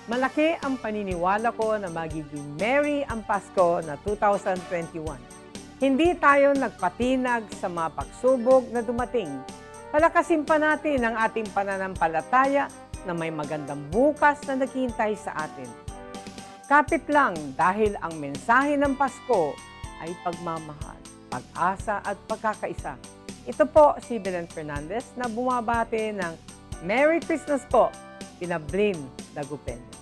Malaki ang paniniwala ko na magiging merry ang Pasko na 2021. Hindi tayo nagpatinag sa mga pagsubok na dumating. Palakasin pa natin ang ating pananampalataya na may magandang bukas na naghihintay sa atin. Kapit lang dahil ang mensahe ng Pasko ay pagmamahal, pag-asa at pagkakaisa. Ito po si Belen Fernandez na bumabati ng Merry Christmas po, Pinablin Dagupen.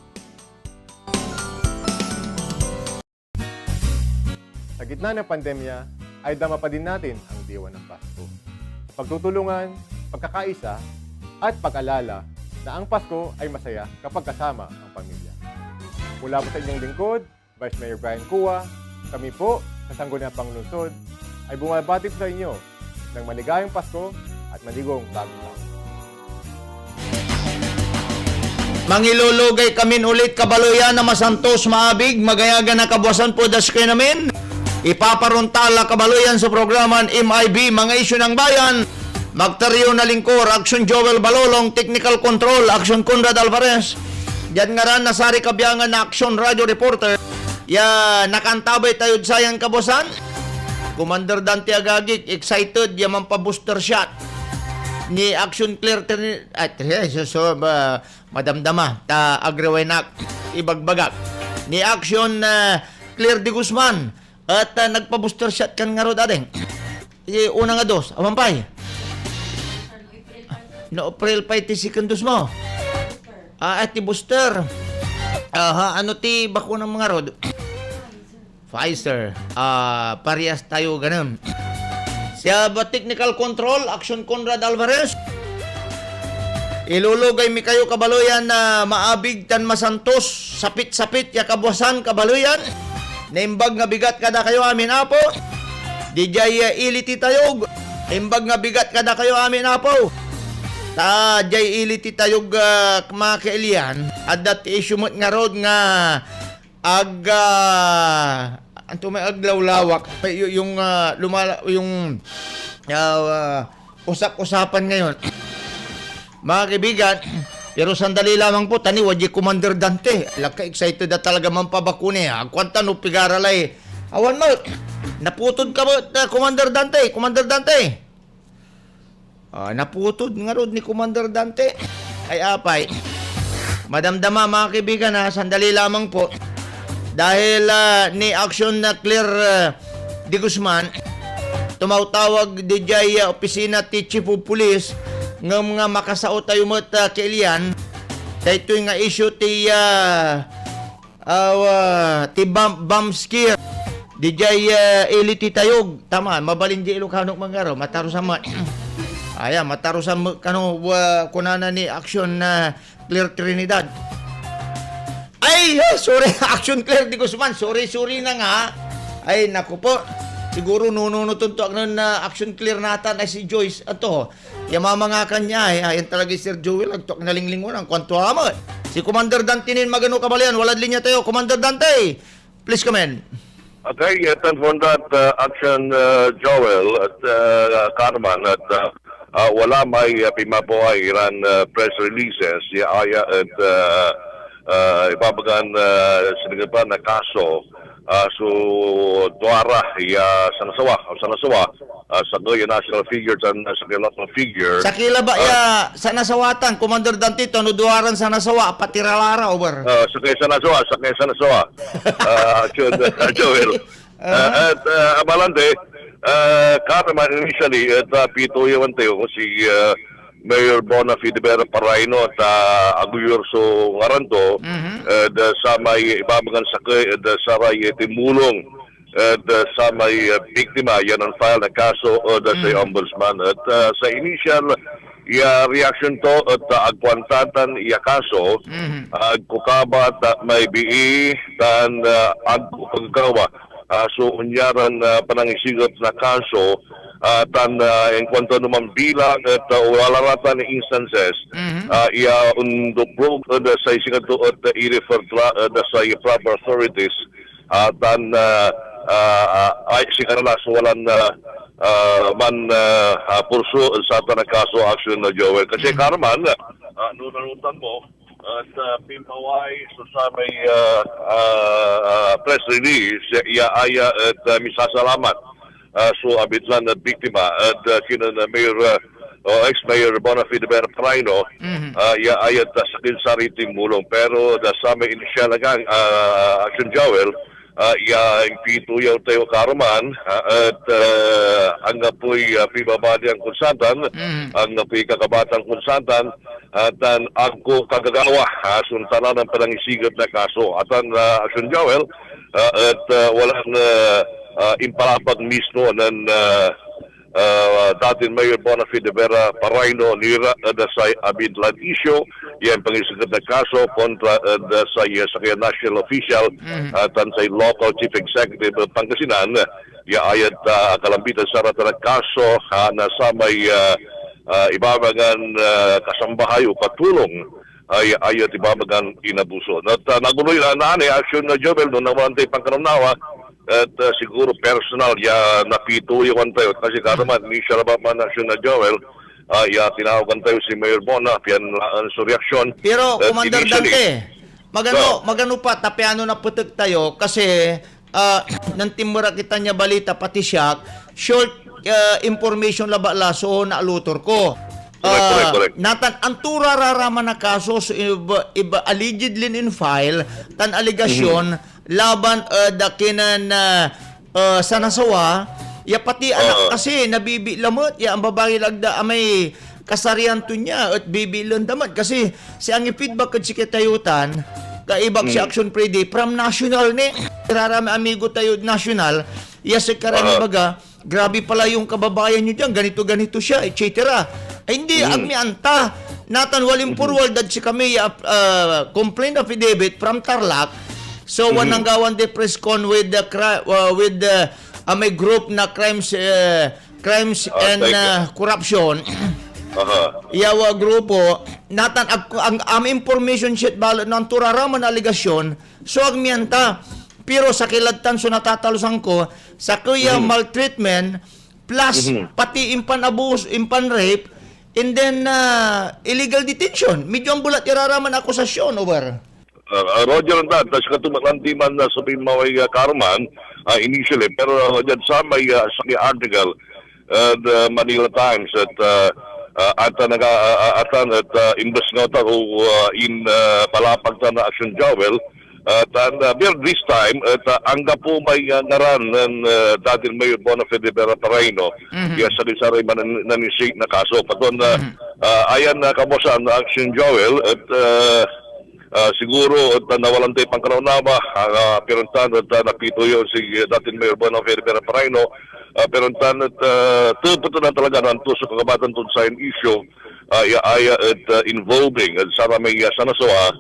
Sa gitna ng pandemya, ay dama pa din natin ang diwa ng Pasko. Pagtutulungan, pagkakaisa, at pag-alala na ang Pasko ay masaya kapag kasama ang pamilya. Mula po sa inyong lingkod, Vice Mayor Brian Cua, kami po sa Sangguniang Panglungsod ay bumabati sa inyo ng maligayang Pasko at maligong bagong taon. Mangilulugay kamin ulit kabaluyan na masantos maabig, magayagan na kabuasan po das kayo namin. Ipaparuntala kabaluyan sa programan MIB, mga isyu ng bayan. Magtaryo na lingkor, Action Joel Balolong, Technical Control, Action Conrad Alvarez. Diyan nga ran, nasari kabiyangan na Action Radio Reporter. Ya, nakantabay tayo sayang kabuasan. Commander Dante Agagik, excited, yaman pa booster shot. Ni Action Clear madamdama ta agrewenak ibagbagak ni Action Clear de Guzman at nagpa-booster shot kan nga rod adeng una nga dos amampay no April 5 seconds mo at ti booster ano ti bakuna mga rod Pfizer parehas tayo ganun. Siya ba technical control, Action Conrad Alvarez? Ilulugay mi kayo kabaluyan na maabig tan masantos, sapit-sapit ya kabuasan kabaluyan. Naimbag nga bigat kada kayo amin apo. DJ iliti tayog. Naimbag nga bigat kada kayo amin apo. Ta jay iliti tayog kumakailian. At that issue mo nga rod nga anto may aglawlawak yung usap-usapan ngayon. Mga kaibigan, pero sandali lamang po tani waji Commander Dante. Laka excited na talaga man pabakune ha. Kwanta no pigaralay. Awan mo. Naputod ka mo Commander Dante, Commander Dante. Naputod nga rod ni Commander Dante. Ay apay. Madamdama mga kaibigan ha, sandali lamang po. Dahil ni Action na Clear de Guzman, tumawtawag di jay opisina ti Chief of Police nga mga makasao tayo mo kailian. Dahil ito nga issue ti bomb scare. Di jay iliti tayog. Tama, mabalin di Ilocano mga ro. Matarusan mo. Matarusan mo kano kunana ni Action na Clear Trinidad. Ay, sorry, Action Clear de Guzman. Sorry na nga. Ay, naku po. Siguro nunutuntok na Action Clear natan ay si Joyce. Ato, yamama nga kanya. Ayan talaga si Sir Joel. Agtok na linglingon ang kwanto amot. Si Commander Dante nin magano kabalian. Walad linya tayo. Commander Dante, please come in. Okay, and for that Action Joel at Carman at wala may pimabuhay iran press releases. Aya at ibabagan sinigapan na kaso so duara sanasawa sa Goya national figures and sa national figure Sa kila ba sa nasawatan Commander Dante no duaran sa nasawa patiralara over. sa kay sanasawa Joel at abalante Carmen initially at pito yung tayo si Mayor Bonafide Vera Paraino at Aguyurso Ngaranto sa may ibabagan sakay sa ray timulong sa may biktima yan ang file na kaso sa ombudsman at sa initial reaction to at agkwantatan kaso agkukabat may bii dan agkagawa so unyaran panangisigot na kaso tan en cuanto naman bilang at walaratan instances undupro sa isigato at i-refer sa proper authorities tan ay sikarala so walang man purso sa tanang kaso action na Joel kasi Carman nunanutan mo at pimpaway so sa may press release iaaya at misasalamat so abitlan at biktima at kinan Mayor ex-Mayor Bonafide Vera Paraino iaaya at sakil sariting mulong pero sa may inisyal na action Joel yang pituyaw tayo karuman at ang apoy pibabadi ang konsantan ang apoy kakabatang konsantan at ang agko kagagawa suntanan ng panangisigat na kaso at ang Action Joel at walang impalapag mismo ng dating Mayor Bonafide Vera Paraino nira sa abidlan issue yan pangisigat na kaso kontra sa kaya national official at sa local chief executive ng Pangasinan ayat kalambitan sa rata ng kaso na sa may ibabagan kasambahay o katulong ayat ibabagan inabuso at naguloy na Action na Joel no nawantay pangkanamnawa at siguro personal napituyawan tayo kasi karaman ni Sharabaman Action na Joel tinawagan tayo si Mayor Bona piyan sa reaksyon. Pero Commander Dante, magano pa tapiano na putek tayo kasi nantimura kita niya balita pati siya short information labala so naalutor ko. Correct. Natan antura raraman na kaso so, iba allegedly in file tan aligasyon laban dakinan sa nasawa ya pati anak kasi nabibilamot ya ang babae lagda amay kasarian to niya at bibilan damat kasi si ang feedback kat si kitayutan kaibag si Action Prede from national ni rarami amigo tayo national ya si karami baga grabe pala yung kababayan nyo dyan ganito siya etc. Ay hindi agmi anta natan walim forward si kami complaint affidavit from Tarlac so wananggawan de press con with the may group na crimes and corruption yawa grupo natan ang information sheet balo ng turaraman aligasyon so agmianta pero sa kiladtan so natatalusan ko sa kuya maltreatment plus pati impan abuse impan rape and then illegal detention medyo ang bulat iraraman akusasyon over. Roger and that, tas katumalantiman na sabihin maway karuman initially, pero dyan sa may article the Manila Times at imbes nga ta in palapag na Action Joel this time angga po may ngaran ng dating Mayor Bonafide Vera Paraino sa disaray nanisig na kaso paton ayan na kabosan na Action Joel at siguro at nawalan tayo pangkanaunawa perontan at napituyo si dating Mayor Bonafide Vera Paraino perontan at tuputo na talaga ng tusok kabatan tun sa issue at involving at sana may sanasoa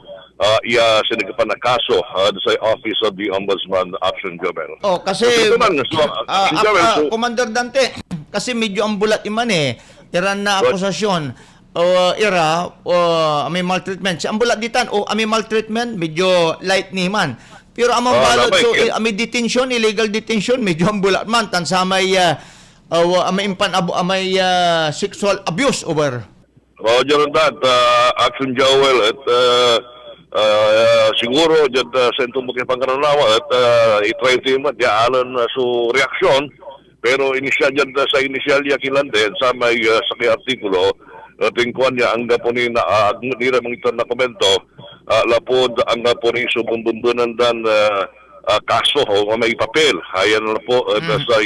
sinagapan na kaso sa Office of the Ombudsman Action Joel. Kasi Commander Dante kasi medyo ang bulat iman iran na akusasyon may maltreatment. Si ambulat ditan may maltreatment medyo light ni man. Pero amang balot so may detention, illegal detention medyo ambulat man tan sa may may sexual abuse over. Roger on that Action Joel at siguro dyan sa intumok yung pangkaranawa at i-try to yung alan so reaksyon pero inisyal dyan sa inisyal yakilan din sa may sa artikulo tingkuan niya ang gapo ni nira mga ito na komento lapod ang gapo ni subumbumbunan dan kaso o may papel ayan na po sa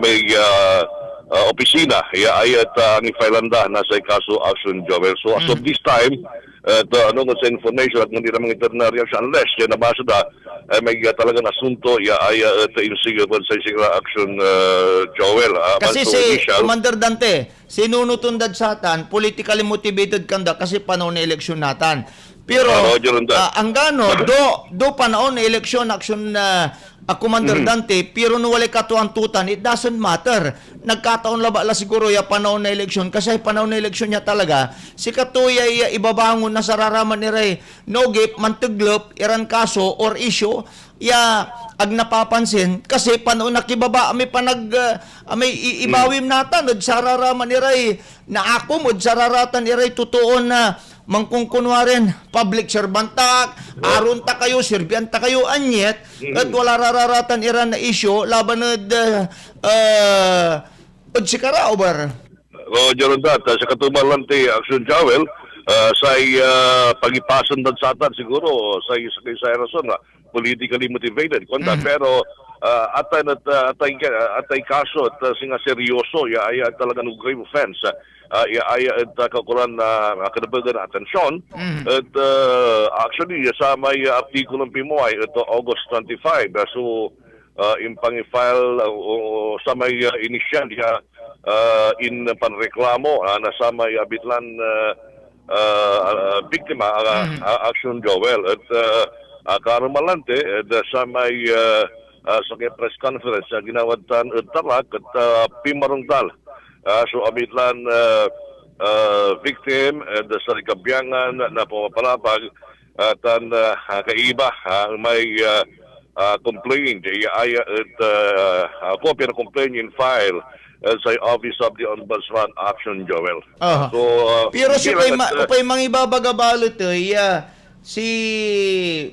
may opisina ayat ang ifailanda na sa kaso Action Joel so as of this time ano nga sa information at hindi naman ito na reaction unless yan nabasa da may talagang asunto ayat insigurable sa Action Joel kasi si Commander Dante sinunutundad sa atan politically motivated kanda kasi panahon na eleksyon natan pero ang gano do panahon na eleksyon Action Commander Dante pero no wala katuantutan it doesn't matter nagkataon la siguro ya panahon na eleksyon kasi panahon na eleksyon niya talaga si katuya ibabangon na sararaman ni Ray nogip mantuglop iran kaso or issue ag napapansin kasi panahon nakibaba may may ibawim natan od sararaman ni Ray na ako mod sararatan ni Ray totoo na mangkung kunwarin, public servant ta, aron ta kayo, sirbian ta kayo, anyet, at wala rararatan iran na issue, laban sikara, over. Roger on that. Sa katumalan ti Action Joel, say pagipasan dan satan siguro sa rason na politically motivated konta pero atay kaso at singa seryoso ay talaga ng grave offense ay kakulan na kadabagan na atensyon at actually sa may artikulong Pimoy ito August 25 so impang-file sa may inisyal in panreklamo na sa may abitlan biktima Action Joel at karumalante sa may sa press conference ginawatan at talak at pimarungtal so abitlan victim sa rikabyangan na pumapalapag at kaiba may complaint ay at kopya ng complaint in file sa Office of the Ombudsman Action Joel. So, pero si upay mangibabagabalot si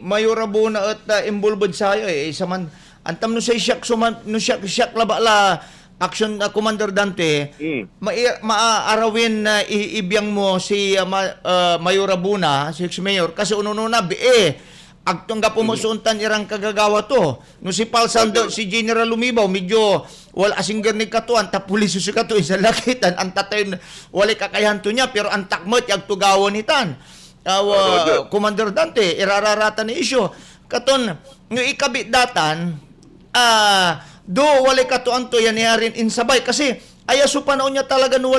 Mayor Abuna at involved sayo saman antam no say siyak suman no siyak labala action Commander Dante maarawin na iibiyang mo si Mayor Abuna si ex-mayor kasi ununa agtong gapumosuntan irang kagagawa to no si Paul Sando si General Lumibaw medyo wala asingger ni katuan ta pulis si kato sa lakitan ang tatay wala kakayahan to niya pero ang takmot yag tugawon nitan Commander Dante irararata ni isyo katon ng ikabit datan do wala katuan to yan yarin insabay kasi ayaso panahon niya talaga no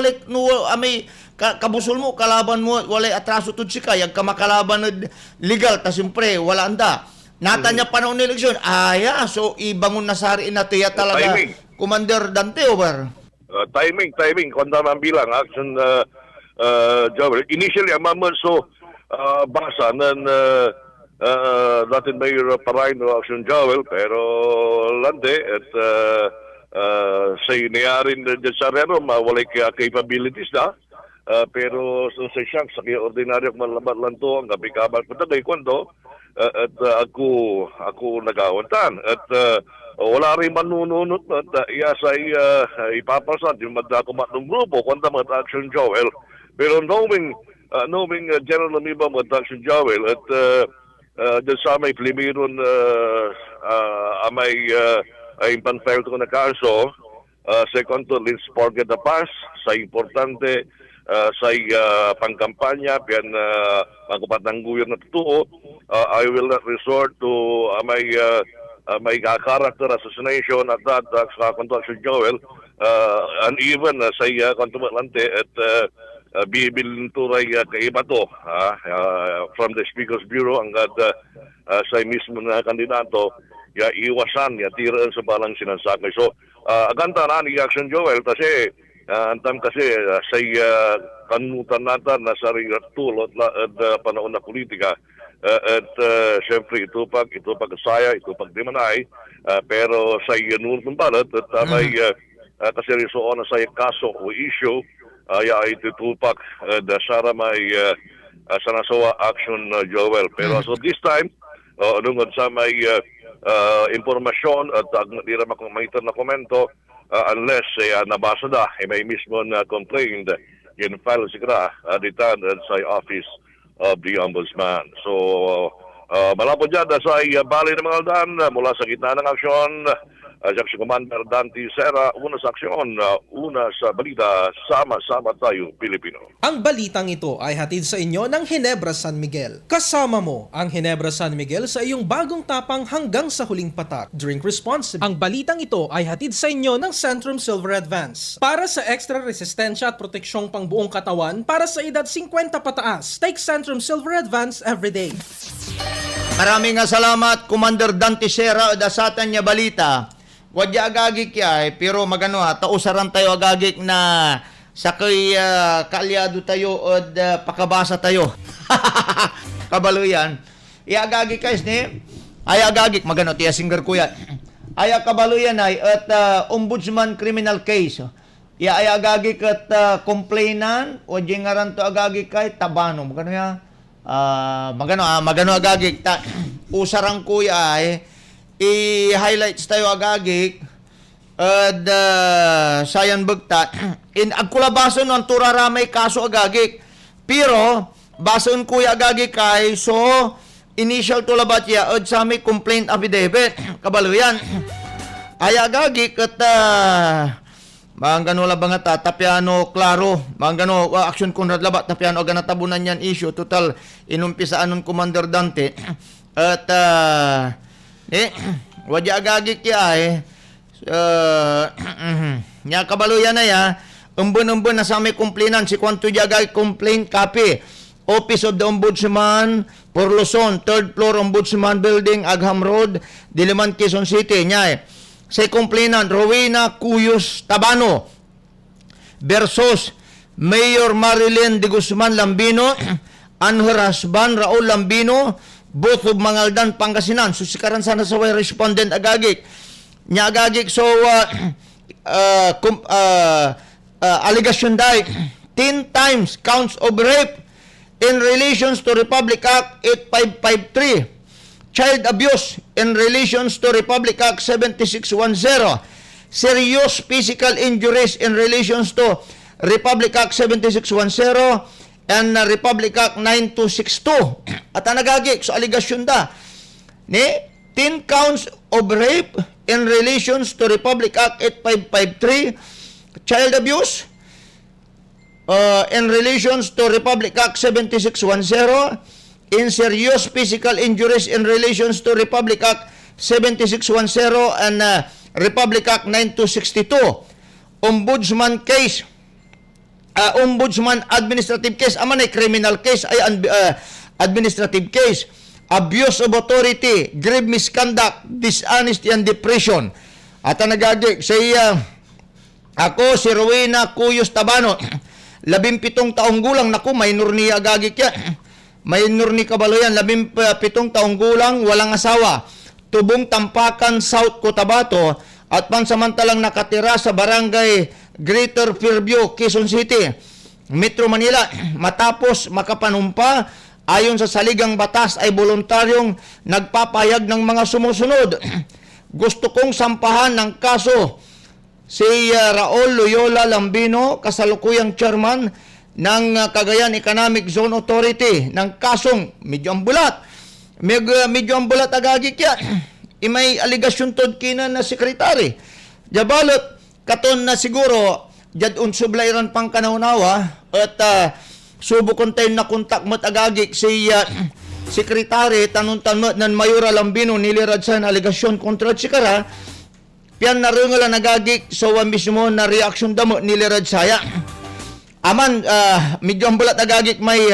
amay kabusol mo kalaban mo wala atraso tud si kayag kamakalaban legal ta simpre wala anda nata niya panahon ni eleksyon so ibangon na sari na tiya talaga timing. Commander Dante over timing kung naman bilang action job initially ang mamanso basa ng dating Mayor Paraino Action Joel pero lande at sa inayarin dyan sa rero wala capabilities na pero sa siyang sa kaya ordinaryo malabat lang to ang kapikabal ko tagay kwento at ako nagawantan at wala rin manununot at iyasay ipapasan yung magdakumat ng grupo kwenta mga Action Joel pero knowing General Lumiba mga Action Joel at dyan sa may Plimiron amay impanfile ko na kaso second to Lins Porga da Paz sa importante sa pangkampanya pian magpatangguyan na totoo I will not resort to may character assassination at that sa Action Joel and even sa kontumalante at bibilin turay kaiba to from the Speaker's Bureau hanggang sa mismo na kandidato iwasan tiraan sa balang sinansakay so aganta na ni Action Joel kasi antam kasi sa kanutan natin na sa tulot at panahon na politika at syempre ito pag saya, ito pag dimanay pero sa nunong balat at may kasi risoon na sa kaso o issue ay tutupak sara may sanasawa Action Joel pero so this time nungod sa may impormasyon at nira makumitan na komento unless nabasa na may mismo na complaint in file sigara ditan sa Office of the Ombudsman. So malapot dyan sa bali ng mga aldan mula sa gitna ng aksyon Section Commander Dante Serra, una sa aksyon, una sa balita, sama-sama tayo Pilipino. Ang balitang ito ay hatid sa inyo ng Ginebra San Miguel. Kasama mo ang Ginebra San Miguel sa iyong bagong tapang hanggang sa huling patak. Drink responsibly. Ang balitang ito ay hatid sa inyo ng Centrum Silver Advance. Para sa extra resistensya at proteksyong pangbuong katawan para sa edad 50 pataas, take Centrum Silver Advance everyday. Maraming salamat Commander Dante Serra dasatan niya balita. Wadya agagik pero magano tausaran tayo agagik na sakay kaalyado tayo od pakabasa tayo. Kabaluyan. Iagagik guys ni. Ay agagik magano tiya singer kuya. Ay kabaluyan ay at ombudsman criminal case. Ya ay agagi kat complainant o jingaran to agagi kay tabano. Magano ya? Magano agagi ta usarang kuya ay i-highlights tayo agagi sayan bagta in agkulabason ng turaramay kaso agagi. Pero bason kuya agagi kay so initial tulabat ya sa may complaint affidavit kabalo yan. Ay agagi kat Mangano la banga tapiano klaro, mangano action kunrad labat tapiano aga natabunan yan issue total inumpisaan nun Commander Dante at wadya agagi kaya nya kabaluyan na ya umbon na sa may complainant si kwanto agagi complaint copy Office of the Ombudsman for Luzon, 3rd floor Ombudsman Building, Agham Road, Diliman, Quezon City. Nya sa complainant Rowena Cuyos Tabano versus Mayor Marilyn de Guzman Lambino and her husband Raul Lambino, both of Mangaldan, Pangasinan. So sikaran sana sa way respondent agagik. Nya agagik so allegation dai 10 times counts of rape in relations to Republic Act 8553. Child abuse in relations to Republic Act 7610, serious physical injuries in relations to Republic Act 7610, and Republic Act 9262. At nagagi so allegation da ni 10 counts of rape in relations to Republic Act 8553, child abuse in relations to Republic Act 7610, in serious physical injuries in relations to Republic Act 7610 and Republic Act 9262. Ombudsman case, Ombudsman administrative case, aman ay criminal case ay administrative case. Abuse of authority, grave misconduct, dishonesty and depression. At nagagig sa ako si Rowena Cuyos Tabano, 17 taong gulang, naku minor niya agagik yan. Minor ni Kabaloyan, 17 taong gulang, walang asawa, tubong Tampakan, South Cotabato, at pansamantalang nakatira sa barangay Greater Fairview, Quezon City, Metro Manila. Matapos makapanumpa, ayon sa saligang batas ay voluntaryong nagpapayag ng mga sumusunod. Gusto kong sampahan ng kaso si Raul Loyola Lambino, kasalukuyang chairman ng Cagayan Economic Zone Authority ng kasong medyo ambulat. Medyo ambulat agagi kya. May aligasyon tod kina na sekretary. Jabalot katon na siguro jad unsublairan pang kanaunawa at subukon tayo na kontak mat agagi si sekretary tanong-tanong ng Mayora Lambino nilirad sa aligasyon kontra sikara. Piyan na rin nga nagagi so mismo na reaction damo nilirad saya. Aman, medyo ambulat agagik may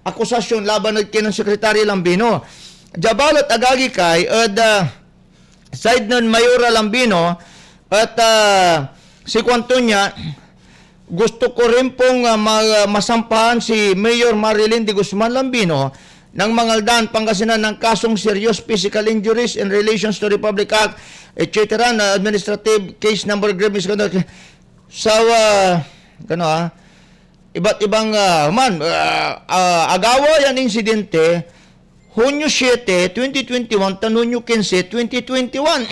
akusasyon laban ng kinong Sekretary Lambino. Jabalot agagik kay side nun Mayora Lambino at si Kwantonya, gusto ko rin pong masampahan si Mayor Marilyn de Guzman Lambino ng Mangaldan, Pangasinan ng kasong serious physical injuries in relations to Republic Act, etc. na administrative case number grave misconduct. So, iba't ibang agawa yan insidente Hunyo 7, 2021 to Hunyo 15, 2021.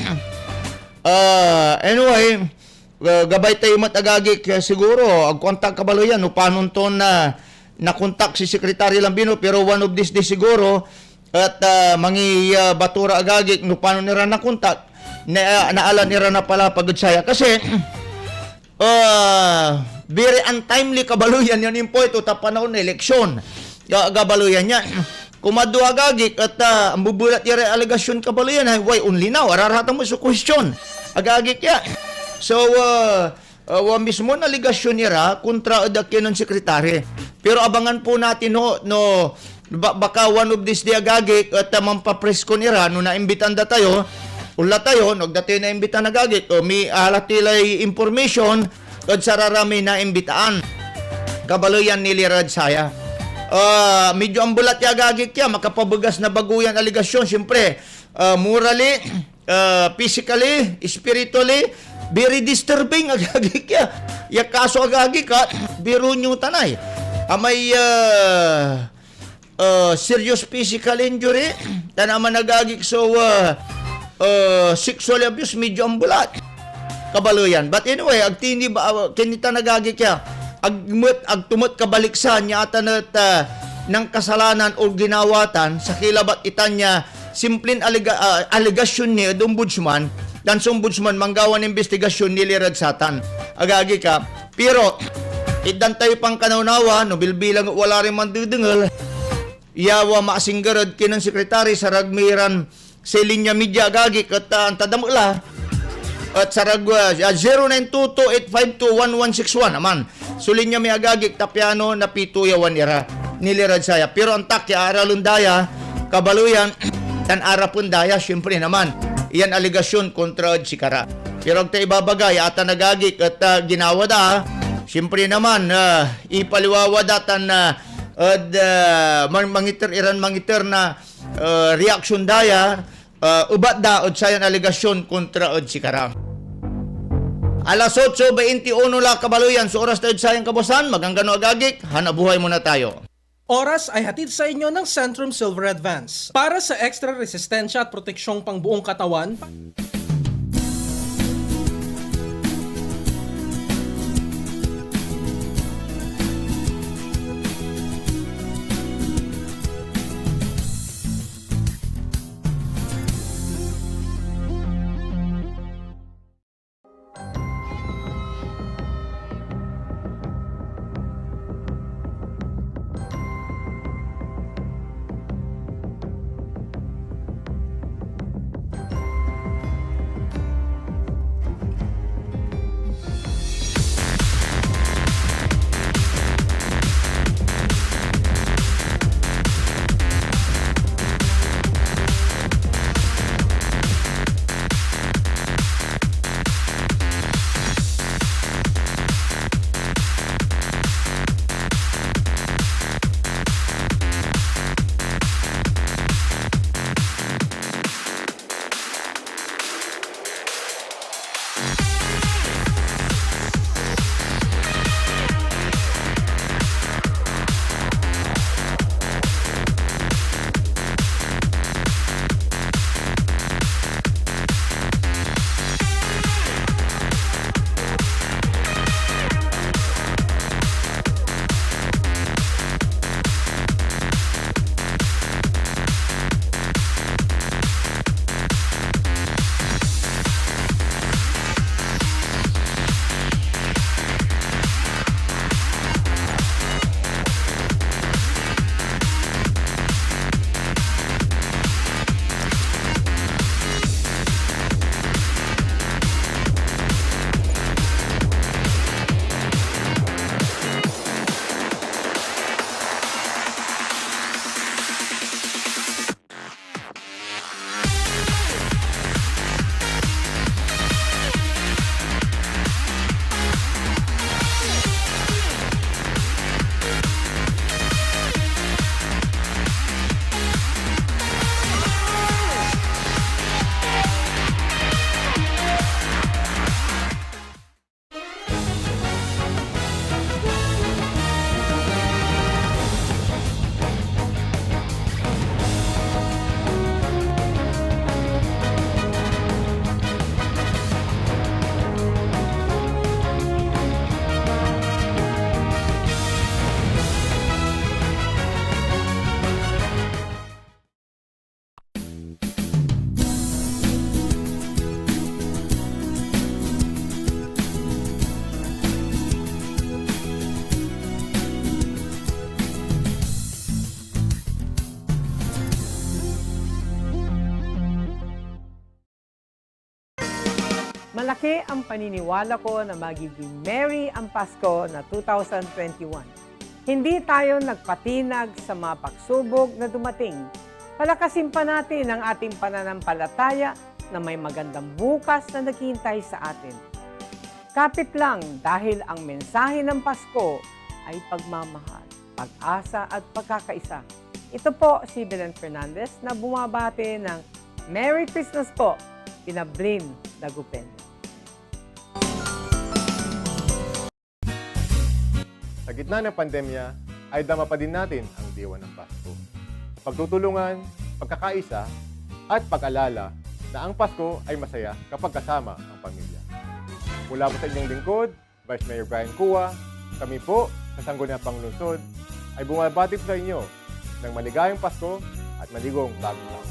Anyway, gabay tayo matagagik siguro agkontak kabalo yan paano to na nakontak si Secretary Lambino pero one of this day siguro at mangi batura agagik no paano nira nakontak naala nira na pala pagod saya kasi very untimely kabaluyan yan yung po ito ta panahon na eleksyon. Kabaluyan yan. Kumadu agagik at bubulat yung allegation kabaluyan why only now? Araratan mo sa question. Agagik yan. So, mismo na allegation nira kontra adakyan ng sekretary. Pero abangan po natin baka one of this day agagik at mampapress ko nira no naimbitan da tayo. Ula tayo, nagdati na imbitan agagik. May alatilay information at sararami na imbitaan. Kabaluyan nilirad saya. Medyo ambulat yagagik kya, makapabugas na baguyan aligasyon. Siyempre, morally, physically, spiritually, very disturbing agagi kya. Ya kaso agagi ka, biro nyo tanay. May serious physical injury, tanaman nagagi so sexual abuse medyo ambulat. Kabalo yan. But anyway, agtini ba kinita nagagi kya. Agtumot kabaliksan niya ata ng kasalanan o ginawatan sa kilabat itanya simpleng aligasyon ni ombudsman dan sa ombudsman manggawan investigasyon nilirad satan agagi ka pero idan tayo pang kanaunawa no bilbilang wala rin man dudungal yawa maasinggarad kinang sekretary sa ragmiran sa linya media agagi kat antadamula at saragwa 0922-852-1161 naman. Sulin niya may agagik tapyano na pituyawan ira nilirad saya. Pero ang takya aralundaya kabaluyan tan arapundaya syempre naman. Iyan aligasyon kontra si Kara. Pero ang taibabagay ata nagagik at ginawa da syempre naman ipaliwawadatan na mangiter na reaksyon daya ubat daod sa yan aligasyon kontra si Kara. Alas 8:21 la kabaluyan sa oras tayo sa yung kabosan, maganggano agagik, hanabuhay muna tayo. Oras ay hatid sa inyo ng Centrum Silver Advance. Para sa extra resistensya at proteksyong pangbuong katawan, Malaki ang paniniwala ko na magiging merry ang Pasko na 2021. Hindi tayo nagpatinag sa mga pagsubok na dumating. Palakasin pa natin ang ating pananampalataya na may magandang bukas na naghihintay sa atin. Kapit lang dahil ang mensahe ng Pasko ay pagmamahal, pag-asa at pagkakaisa. Ito po si Belen Fernandez na bumabati ng Merry Christmas po, Pinablin Dagupen. gitna ng pandemya ay dama pa din natin ang diwa ng Pasko. Pagtutulungan, pagkakaisa, at pag-alala na ang Pasko ay masaya kapag kasama ang pamilya. Mula po sa inyong lingkod, Vice Mayor Brian Cua, kami po sa Sangguniang Panglungsod ay bumabati po sa inyo ng maligayang Pasko at maligong bagong taon.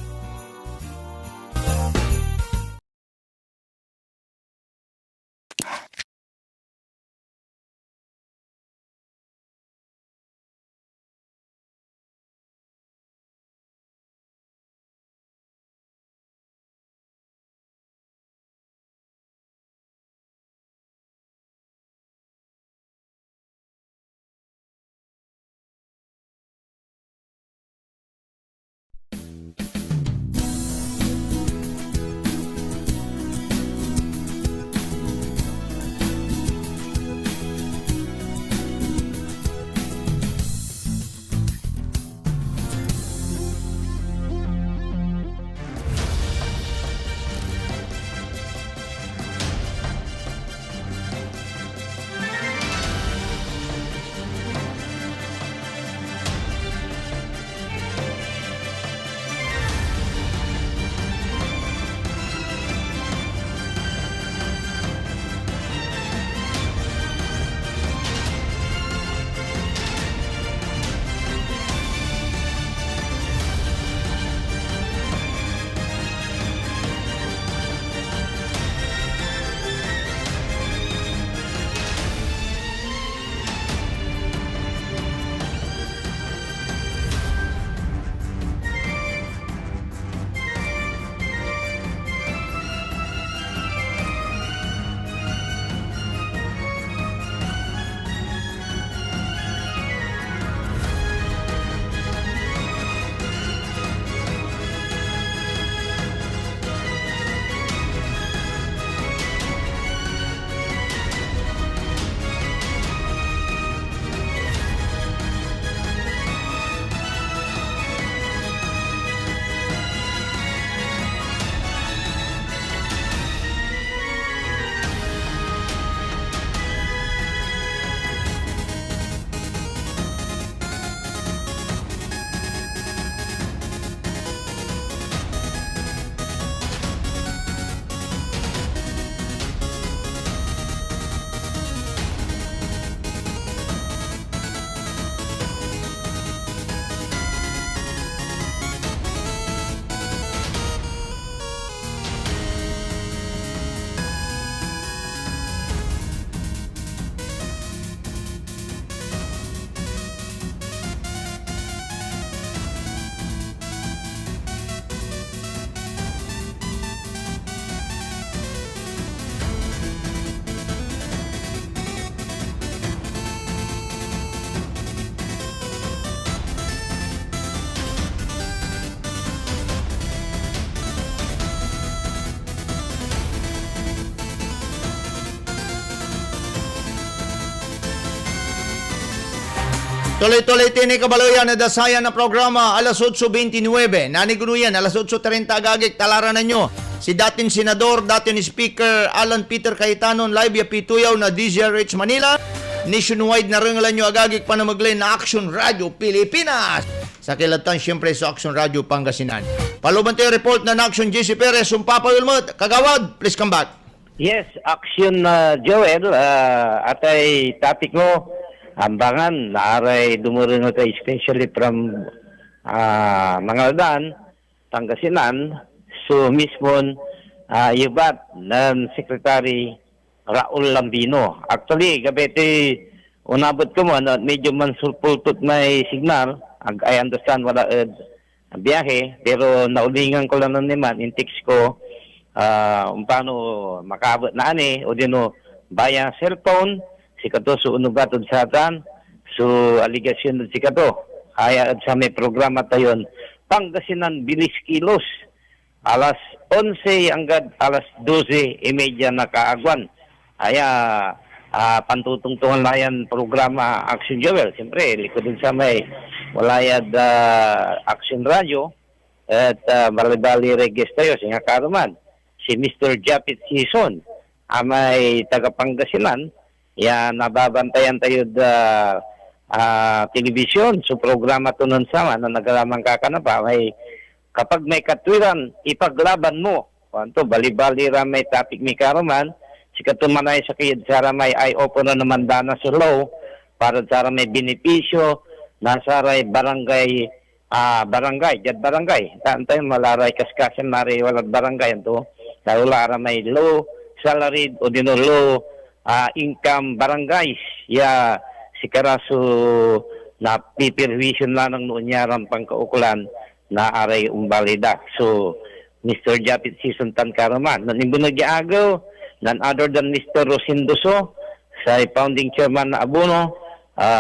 Tuloy-tuloy tini kabaloyan na dasayan na programa alas 8:29. Nanigunuyan alas 8:30 agagik talaran na nyo. Si dating senador, dating speaker Alan Peter Cayetanon live ya pituyaw na DZRH Manila. Nationwide na ringalan nyo agagik pa na maglen na Action Radio Pilipinas. Sa kilatan siyempre sa Action Radio Pangasinan. Paluban tayo report na Action JC Perez, Sumpapayulmot. Kagawad, please come back. Yes, Action Joel, atay topic mo, ambangan, naaray dumurin tayo especially from Mangaldan, Pangasinan, so mismo yubat ng Secretary Raul Lambino. Actually, gabete, unabot ko mo, medyo mansulpultot may signal, I understand wala biyahe, pero naulingan ko lang naman, in text ko, paano makaabot na ani, o dino, via cellphone, si kato so unugatod sa atan, so aligasyon si kato, kaya sa may programa tayon, Pangasinan Bilis Kilos, alas 11 hanggang alas 12:30 na kaagwan. Kaya pantutungtungan na yan programa Action Joel. Siyempre, likod din sa may walayad Action Radio at Balibali Regis tayo, singa karuman. Si Mr. Japit Sison, amay taga Pangasinan, yan nababantayan tayo telebisyon. So programa to nun sama na nagalamang kakanapa. Kapag may katwiran, ipaglaban mo. Kanto, bali-bali ra may topic mi karoman. Si katumanay sa kiyad sa may ay open na naman dana sa law para sa may benepisyo nasa ray barangay jad barangay. Tantay malaray kaskasan mari walat barangay anto. Dahil lara may low salaried o dino low income barangays. Ya si Karaso na pipirvision lang ng noon yarang pangkaukulan na aray umbalida. So, Mr. Japit Season Tan Karaman, nanimbunag agaw, none other than Mr. Rosindoso, sa founding chairman na Abono,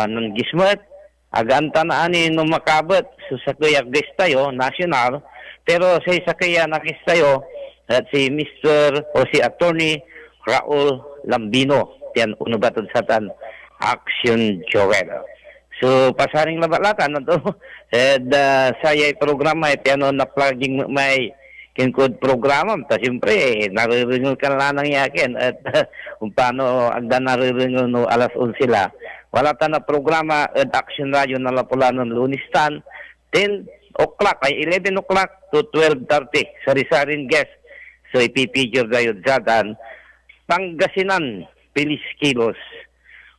ng Gismet, aganta na ani no makabot, so sa kuya Gistayo, national, pero sa isa kaya nakistayo, at si Mr. o si Attorney Raul Lambino, yan unubatod sa tan, Action Joel. So, pasaring labalatan na to. And sayay programa, piano na plugging may kinkod programa. Ta siyempre, nariringol ka lang ng yakin. At kung paano agda nariringol no alas 11 sila. Wala ta na programa at Action Radio na Lapu-Lanon Lunistan. 10 o'clock, ay 11 o'clock to 12:30. Sari-saring guest. So, ipipidyo tayo dyan. Pangasinan, Pilis Kilos.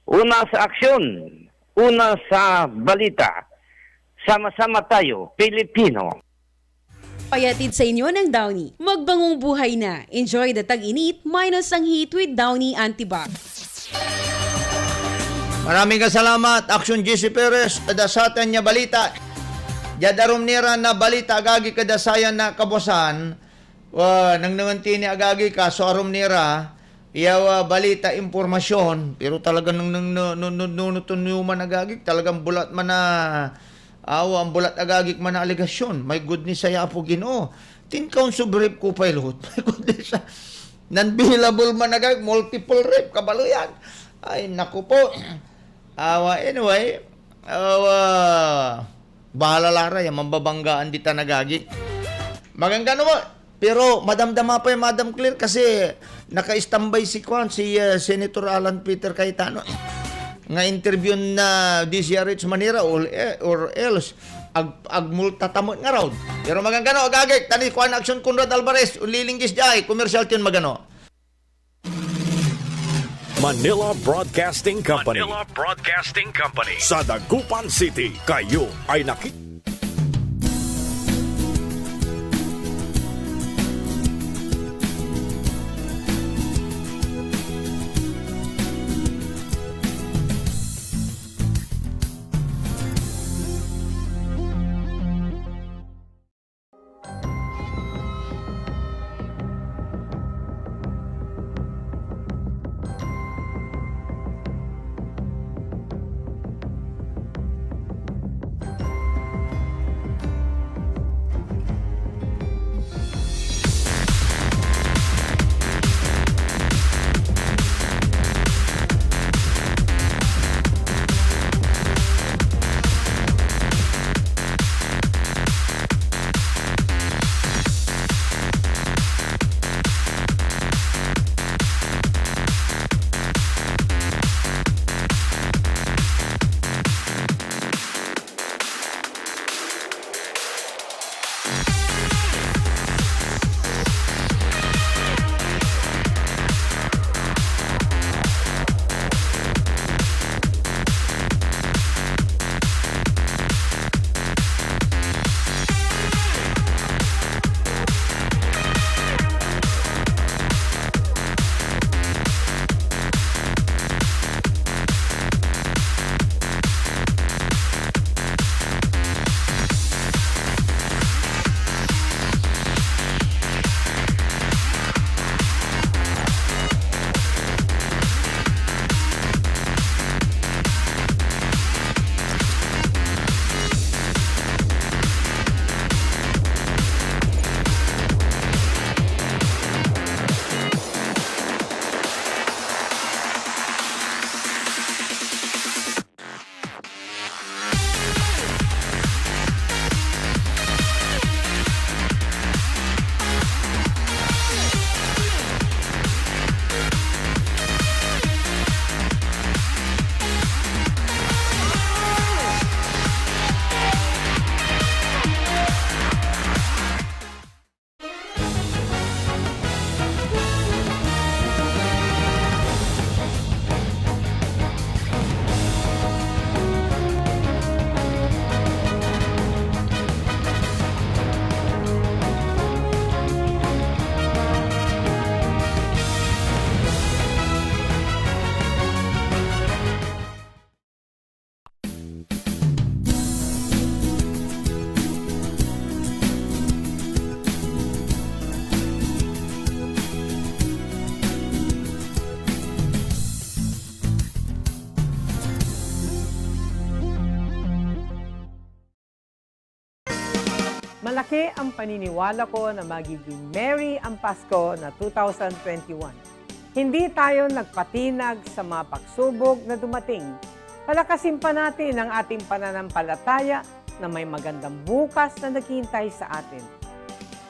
Una sa aksyon. Una sa balita, sama-sama tayo, Pilipino. Payatid sa inyo ng Downy. Magbangong buhay na. Enjoy the tag-init minus ang heat with Downy Antibac. Maraming kasalamat, Action GC Perez, kadasatan niya balita. Jadarom nira na balita, agagi kadasayan na kabosan, nang nanganti ni agagi ka, so arom nira, iyaw balita, impormasyon, pero talagang nunutunuman agagik, talagang bulat man na ang bulat agagik man na aligasyon. My goodness, saya po Ginoo. 10 counts of rape ko pilot. My goodness, non-billable man agagik, multiple rape, kabalo yan. Ay, naku po. Anyway, bahala lara, yung mambabanggaan dita nagagik. Maganda naman. Pero madamdama pa yung Madam Claire kasi naka-standby si Senator Alan Peter Cayetano nga interview na DCRH Manira or else agmulta tamot nga raw. Pero magangano agagik tani kuan Action Conrad Alvarez ulilinggis jay commercial tune magano. Manila Broadcasting Company. Manila Broadcasting Company. Sa Dagupan City, kayo ay Malaki ang paniniwala ko na magiging merry ang Pasko na 2021. Hindi tayo nagpatinag sa mga pagsubok na dumating. Palakasin pa natin ang ating pananampalataya na may magandang bukas na naghihintay sa atin.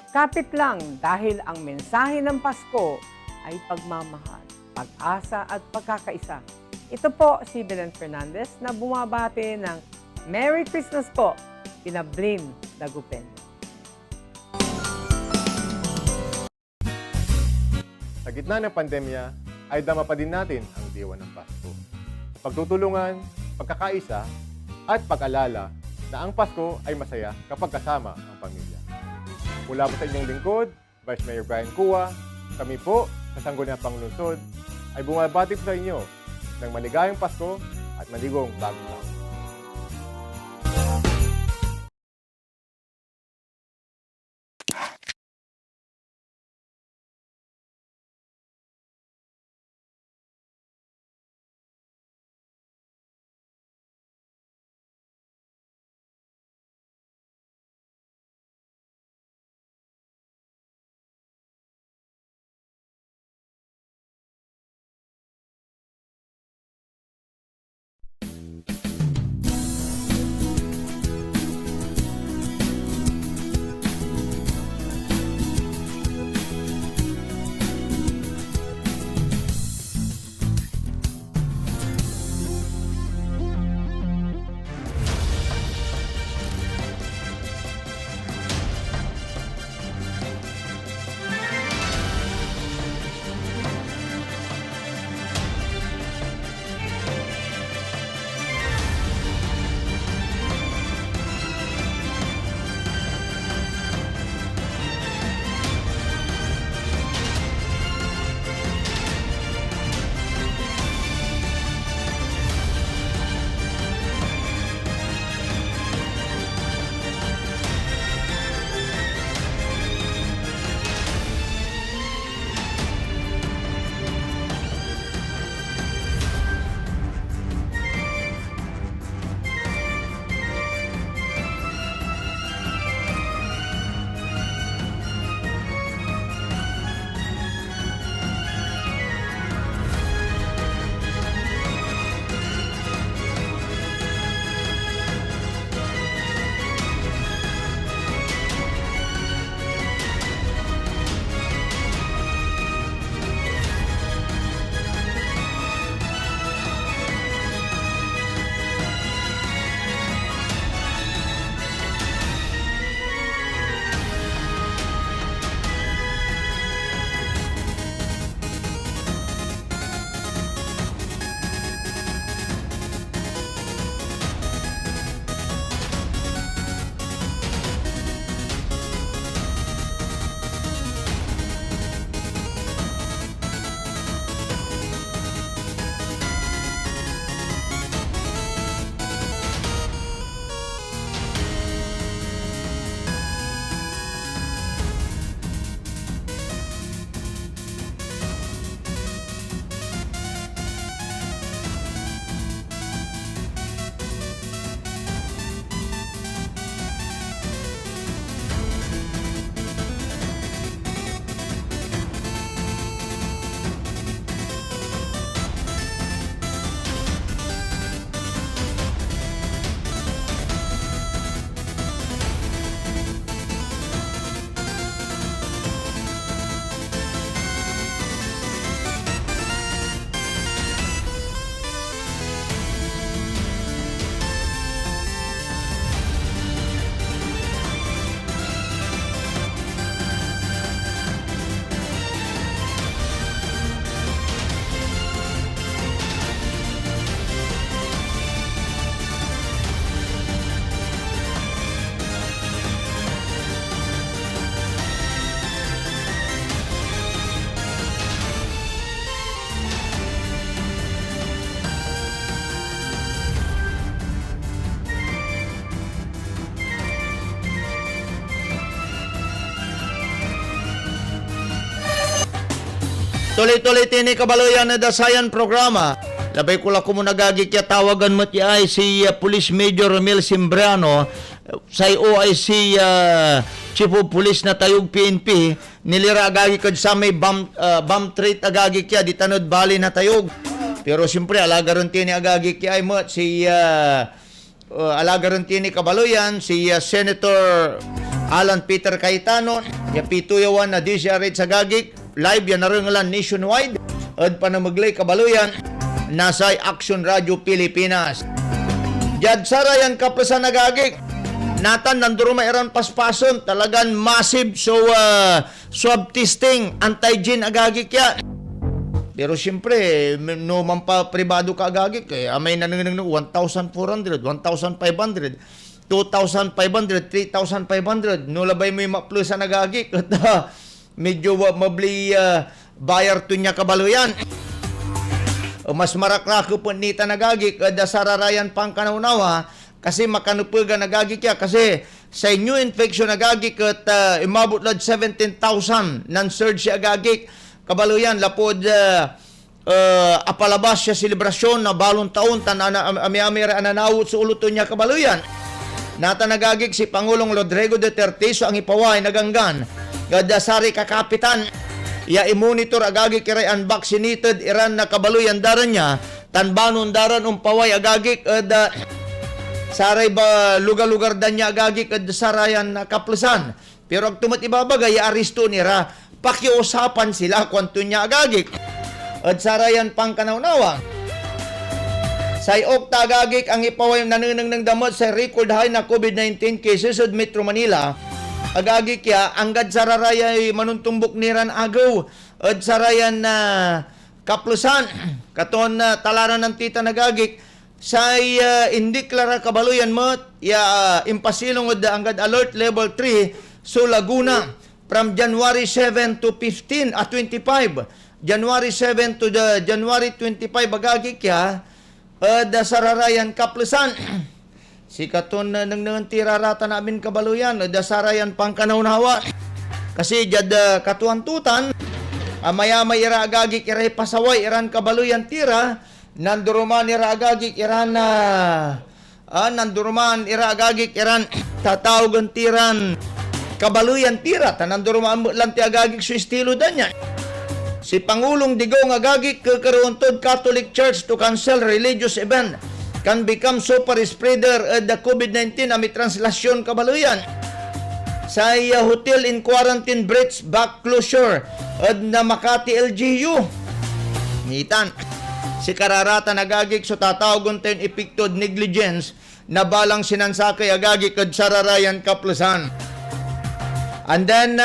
Kapit lang dahil ang mensahe ng Pasko ay pagmamahal, pag-asa at pagkakaisa. Ito po si Belen Fernandez na bumabati ng Merry Christmas po, Pinablin Dagupen. Sa gitna ng pandemya, ay dama pa din natin ang diwa ng Pasko. Pagtutulungan, pagkakaisa, at pag-alala na ang Pasko ay masaya kapag kasama ang pamilya. Mula po sa inyong lingkod, Vice Mayor Brian Cua, kami po sa Sangguniang Panglungsod ay bumabati po sa inyo ng maligayang Pasko at maligong bagong taon. Tuloy-tuloy tini kabaluyan na dasayan programa. Labay ko lang kung nagagik ya tawagan mo ti ay si Police Major Romel Simbrano sa OIC Chief of Police na tayog PNP nilira agagi kad sa may bomb threat agagi kya di Tanod Valley na tayog. Pero siyempre alagaron tini agagi kya ay mo si alagaron tini kabaloyan si Senator Alan Peter Cayetano ya pituyawan na DCRH agagi live yan narangalan nationwide at panamaglay kabaloyan nasa Action Radio Pilipinas. Jad sarayan kapasan nagagik. Natan nanduro mairan paspason talagang massive swab testing antigen agagik ya. Pero siyempre no man pa pribado ka agagik kaya may nanangang 1,400, 1,500, 2,500, 3,500 no labay mo yung maplusan nagagik at medyo mabli bayar to niya kabaloyan. Mas maraklako po nita nagagik da sararayan pang kanaunawa kasi makanupuga nagagik ya kasi sa new infection nagagik at imabot lad 17,000 nan surge siya agagik kabaluyan lapod apalabas siya selebrasyon na balong taon ami-amira ananawot sa uluto niya kabaluyan nata nagagik si Pangulong Rodrigo Duterte so ang ipaway naganggan gadasari kakapitan ya i-monitor agagi kiray unvaccinated iran na kabaluyan daran niya tanbanon daran umpaway agagi kada saray ba lugar-lugar dan niya agagi kada sarayan na kaplusan pero ag tumat ibabagay aristo nira pakiusapan sila kwanto niya agagi at sarayan pang kanaunawa say okta agagi ang ipaway nanunang ng damot sa record high na COVID-19 cases sa Metro Manila agagi kya anggad sararayay manuntumbok niran agaw at sarayan na kaplusan katon na talaran ng tita nagagik say hindi klara kabaluyan mo ya impasilong od anggad alert level 3 so Laguna from January 7 to 15 at 25 January 7 to the January 25 agagi kya da sararayan kaplusan si katon nang tirarata namin kabaluyan dasarayan pang kanaunawa kasi jad katuantutan maya-may ira agagi iray pasaway iran kabaluyan tira nanduruman ira agagi iran nanduruman ira agagi iran tatawgan tiran kabaluyan tira tananduruman lang ti agagi su estilo danya si Pangulong Digong agagi kakaroon tod Catholic Church to cancel religious event can become super spreader the COVID-19 ami translasyon kabaluyan. Sa hotel in quarantine breach back closure na Makati LGU. Ngitan, si kararata nagagik so tatawagon tayo epiktod negligence na balang sinansakay agagik kad sararayan kaplusan. And then,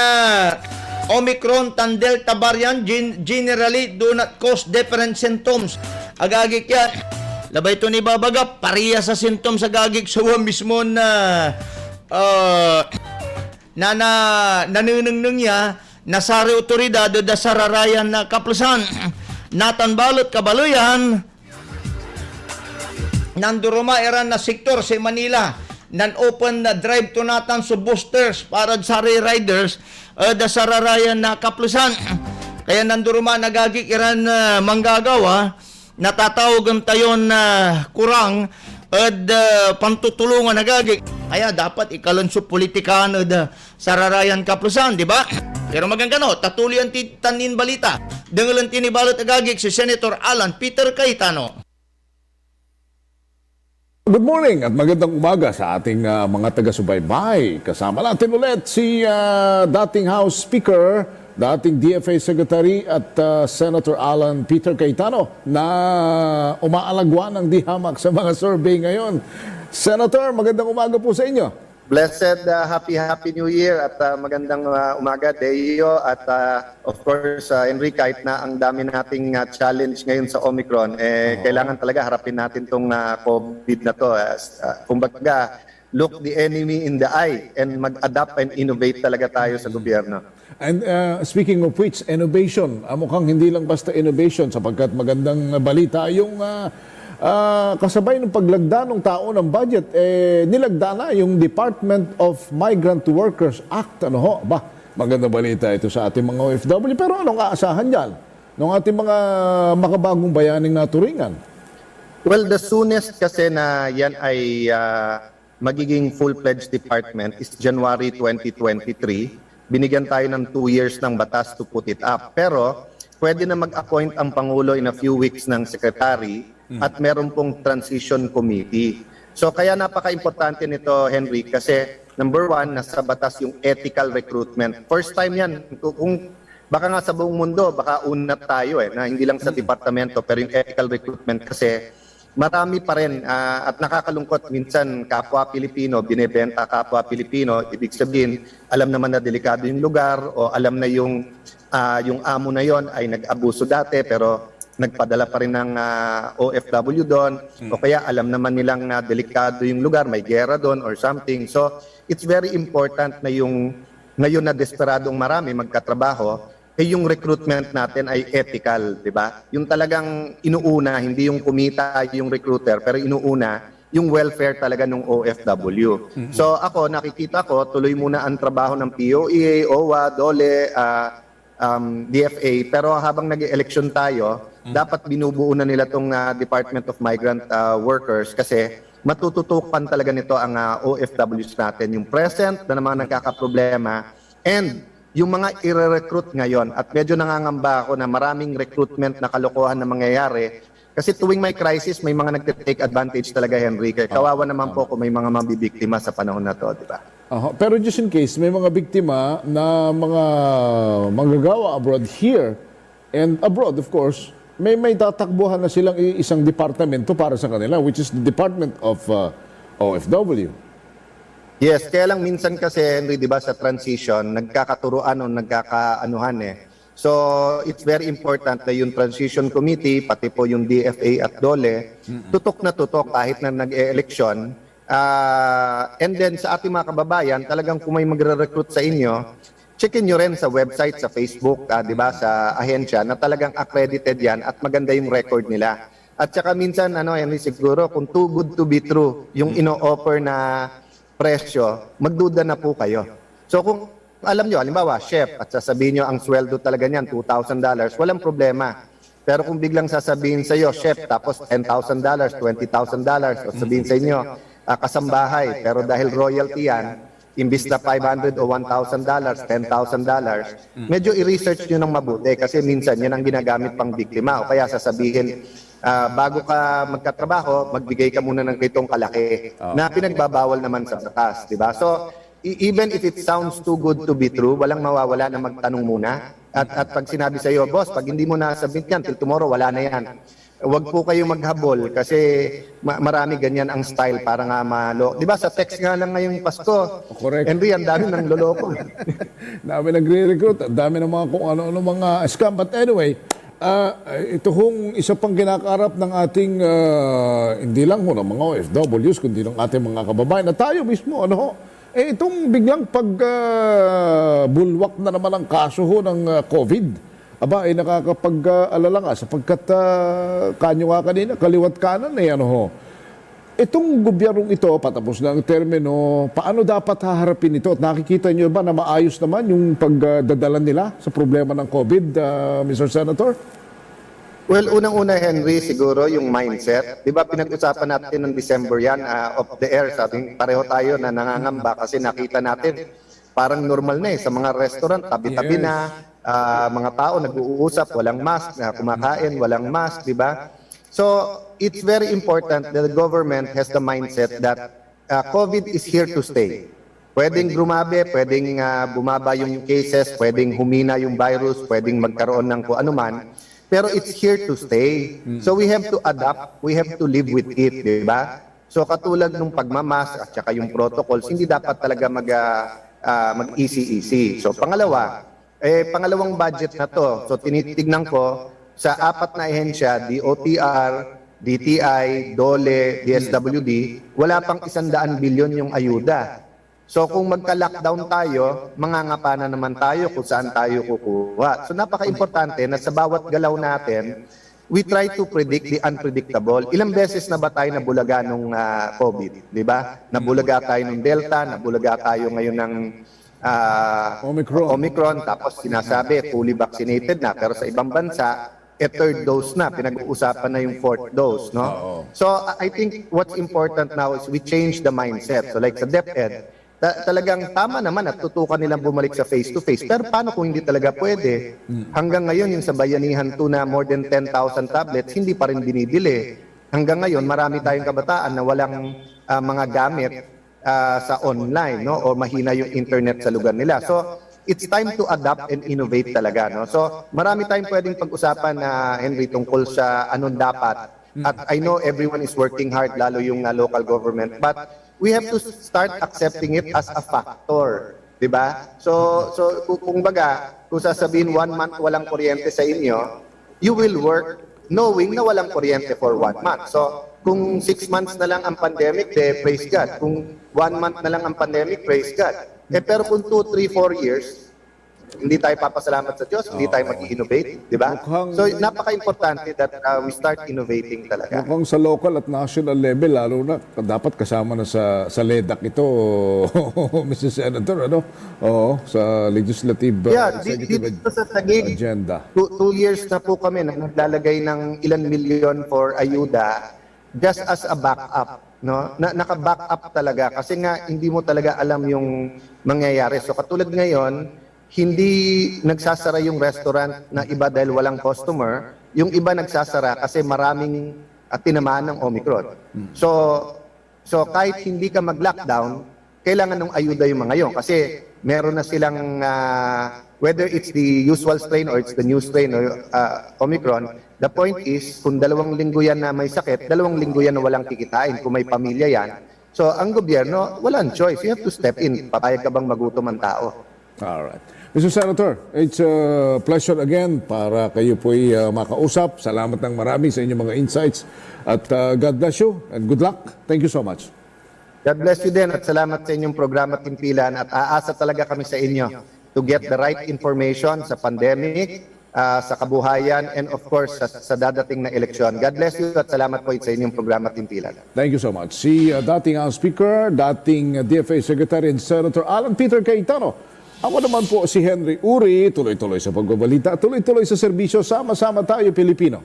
Omicron and Delta variant generally do not cause different symptoms. Agagik yan. Labay ito ni babaga, pariya sa symptoms sa gagik sawa mismo na nanunungnung niya nasari otoridad da sararayan na kaplusan natan balot kabaluyan nanduruma eran na sektor sa Manila nan open na drive to natan so boosters para sa riders da sararayan na kaplusan kaya nanduruma nagagik eran manggagawa natatawagan tayo na kurang at pantutulungan nagagik. Kaya dapat ikalunso politikaan at sararayan kaplusan, di ba? Pero magandang tatuloy ang tanin balita. Dengalan tinibalot agagik si Senator Alan Peter Cayetano. Good morning at magandang umaga sa ating mga taga-subaybay. Kasama natin ulit si dating House Speaker, dating DFA Secretary at Senator Alan Peter Cayetano na umaalagwa ng dihamak sa mga survey ngayon. Senator, magandang umaga po sa inyo. Blessed, happy New Year at magandang umaga, Deo at of course, Enrique, kahit na ang dami nating challenge ngayon sa Omicron, kailangan talaga harapin natin tong COVID na to. Kumbaga, look the enemy in the eye and mag-adapt and innovate talaga tayo sa gobyerno. And speaking of which, innovation, mukhang hindi lang basta innovation sapagkat magandang balita yung kasabay ng paglagda ng tao ng budget, nilagda na yung Department of Migrant Workers Act. Ano ho? Ba, magandang balita ito sa ating mga OFW. Pero anong aasahan dyan? Ng ating mga makabagong bayaning naturingan? Well, the soonest kasi na yan ay magiging full-fledged department is January 2023. Binigyan tayo ng 2 years ng batas to put it up. Pero pwede na mag-appoint ang Pangulo in a few weeks ng secretary at meron pong transition committee. So kaya napaka-importante nito, Henry, kasi number one, nasa batas yung ethical recruitment. First time yan. Kung baka nga sa buong mundo, baka unat tayo na hindi lang sa departamento, pero yung ethical recruitment kasi marami pa rin at nakakalungkot minsan kapwa Pilipino, binebenta kapwa Pilipino, ibig sabihin alam naman na delikado yung lugar o alam na yung amo na yon ay nag-abuso dati pero nagpadala pa rin ng OFW doon o kaya alam naman nilang na delikado yung lugar, may gera doon or something. So it's very important na yung ngayon na desperadong marami magkatrabaho, yung recruitment natin ay ethical, di ba? Yung talagang inuuna, hindi yung kumita yung recruiter, pero inuuna yung welfare talaga ng OFW. So ako, nakikita ko, tuloy muna ang trabaho ng POEA, OWA, DOLE, DFA, pero habang nag-election tayo, dapat binubuo na nila itong Department of Migrant Workers kasi matututukan talaga nito ang OFWs natin, yung present na naman nagkakaproblema, and yung mga i-recruit ngayon. At medyo nangangamba ako na maraming recruitment na kalokohan na mangyayari. Kasi tuwing may crisis, may mga nagte-take advantage talaga, Henry. Kaya kawawa naman po kung may mga mabibiktima sa panahon na to, di ba? Pero just in case, may mga biktima na mga manggagawa abroad here and abroad, of course, may tatakbuhan na silang isang departamento para sa kanila, which is the Department of OFW. Yes, kaya lang minsan kasi, Henry, di ba, sa transition, nagkakaturuan o nagkakaanuhan So, it's very important na yung transition committee, pati po yung DFA at DOLE, tutok na tutok kahit na nag-e-eleksyon. And then sa ating mga kababayan, talagang kung may magre-recruit sa inyo, checkin nyo rin sa website, sa Facebook, di ba, sa ahensya, na talagang accredited yan at maganda yung record nila. At saka minsan, Henry, siguro, kung too good to be true, yung ino-offer na presyo, magduda na po kayo. So kung alam nyo, halimbawa, chef, at sasabihin nyo ang sweldo talaga niyan, $2,000, walang problema. Pero kung biglang sasabihin sa iyo, chef, tapos $10,000, $20,000, o sabihin sa inyo, kasambahay, pero dahil royalty yan, imbis na $500 o $1,000, $10,000, medyo i-research nyo ng mabuti kasi minsan yan ang ginagamit pang biktima o kaya sasabihin, bago ka magkatrabaho, magbigay ka muna ng itong kalaki na pinagbabawal naman sa batas, di ba? So, even if it sounds too good to be true, walang mawawala na magtanong muna. At pag sinabi sa iyo, boss, pag hindi mo na-submit yan, till tomorrow, wala na yan. Huwag po kayong maghabol kasi marami ganyan ang style para nga Di ba, sa text nga lang ngayong Pasko, Correct. Henry, ang dami ng loloko. Dami nagre-recruit, dami ng mga kung ano-ano mga scam. But anyway, ito hong isa pang kinakaharap ng ating, hindi lang ho ng mga OFWs, kundi ng ating mga kababayan, na tayo mismo, itong biglang bulwak na naman ang kaso ho ng COVID, nakakapag-alala nga, sapagkat kanyo nga kanina, kaliwat kanan, itong gobyernong ito, patapos na ang termino, paano dapat haharapin ito? At nakikita nyo ba na maayos naman yung pagdadala nila sa problema ng COVID, Mr. Senator? Well, unang-una, Henry, siguro yung mindset. Di ba pinag-usapan natin ng December yan, off the air, sabing pareho tayo na nangangamba kasi nakita natin parang normal na sa mga restaurant, tabi-tabi na, mga tao nag-uusap, walang mask, kumakain, walang mask, di ba? So, it's very important that the government has the mindset that COVID is here to stay. Pwedeng grumabe, pwedeng bumaba yung cases, pwedeng humina yung virus, pwedeng magkaroon ng kung anuman. Pero it's here to stay. So we have to adapt, we have to live with it, di ba? So katulad nung pagmamas at saka yung protocols, hindi dapat talaga mag-easy-easy. So pangalawang budget na to. So tinitignan ko sa 4 na ahensya, DOTR, DTI, DOLE, DSWD, wala pang 100 bilyon yung ayuda. So kung magka-lockdown tayo, mangangapa na naman tayo kung saan tayo kukuha. So napaka-importante na sa bawat galaw natin, we try to predict the unpredictable. Ilang beses na ba tayo nabulaga nung COVID? Di ba? Nabulaga tayo ng Delta, nabulaga tayo ngayon ng Omicron. Tapos sinasabi, fully vaccinated na. Pero sa ibang bansa, third dose na, pinag-uusapan na yung fourth dose, no? So I think what's important now is we change the mindset. So like sa DepEd, talagang tama naman at tutukan nilang bumalik sa face-to-face. Pero paano kung hindi talaga pwede? Hanggang ngayon, yung sa Bayanihan 2 na more than 10,000 tablets, hindi pa rin binibili. Hanggang ngayon, marami tayong kabataan na walang mga gamit sa online, no? O mahina yung internet sa lugar nila. So, it's time to adapt and innovate talaga, no? So, marami tayong pwedeng pag-usapan na, Henry, tungkol sa anong dapat. At I know everyone is working hard, lalo yung local government. But we have to start accepting it as a factor, 'di ba? So kung sasabihin 1 month walang kuryente sa inyo, you will work knowing na walang kuryente for 1 month. So kung 6 months na lang ang pandemic, praise God. Kung 1 month na lang ang pandemic, praise God. Pero kung 2, 3, 4 years, hindi tayo papasalamat sa Diyos, hindi tayo mag-innovate, di ba? So, napaka-importante that we start innovating talaga. Mukhang sa local at national level, lalo na, dapat kasama na sa LEDAC ito, Mr. Senator, ano? Oo, sa legislative executive dito sa Taguig, agenda. 2 years na po kami na naglalagay ng ilan milyon for ayuda just as a backup. No, naka-back up talaga kasi nga hindi mo talaga alam yung mangyayari. So katulad ngayon, hindi nagsasara yung restaurant na iba dahil walang customer, yung iba nagsasara kasi maraming tinamaan ng Omicron. So kahit hindi ka mag-lockdown, kailangan ng ayuda yung mga yon kasi meron na silang whether it's the usual strain or it's the new strain or Omicron, the point is kung 2 linggo yan na may sakit, 2 linggo yan na walang kikitain kung may pamilya yan. So ang gobyerno, walang choice. You have to step in. Papayag ka bang magutom ang tao? Alright. Mr. Senator, it's a pleasure again para kayo po'y makausap. Salamat ng marami sa inyong mga insights. At God bless you and good luck. Thank you so much. God bless you din at salamat sa inyong programa Timpilan at aasa talaga kami sa inyo to get the right information sa pandemic, sa kabuhayan, and of course sa dadating na eleksyon. God bless you at salamat po sa inyong programa Timpilan. Thank you so much. Si dating House Speaker, dating DFA Secretary and Senator Alan Peter Cayetano. Ako naman po si Henry Uri, tuloy-tuloy sa pagbabalita, tuloy-tuloy sa serbisyo, sama-sama tayo Pilipino.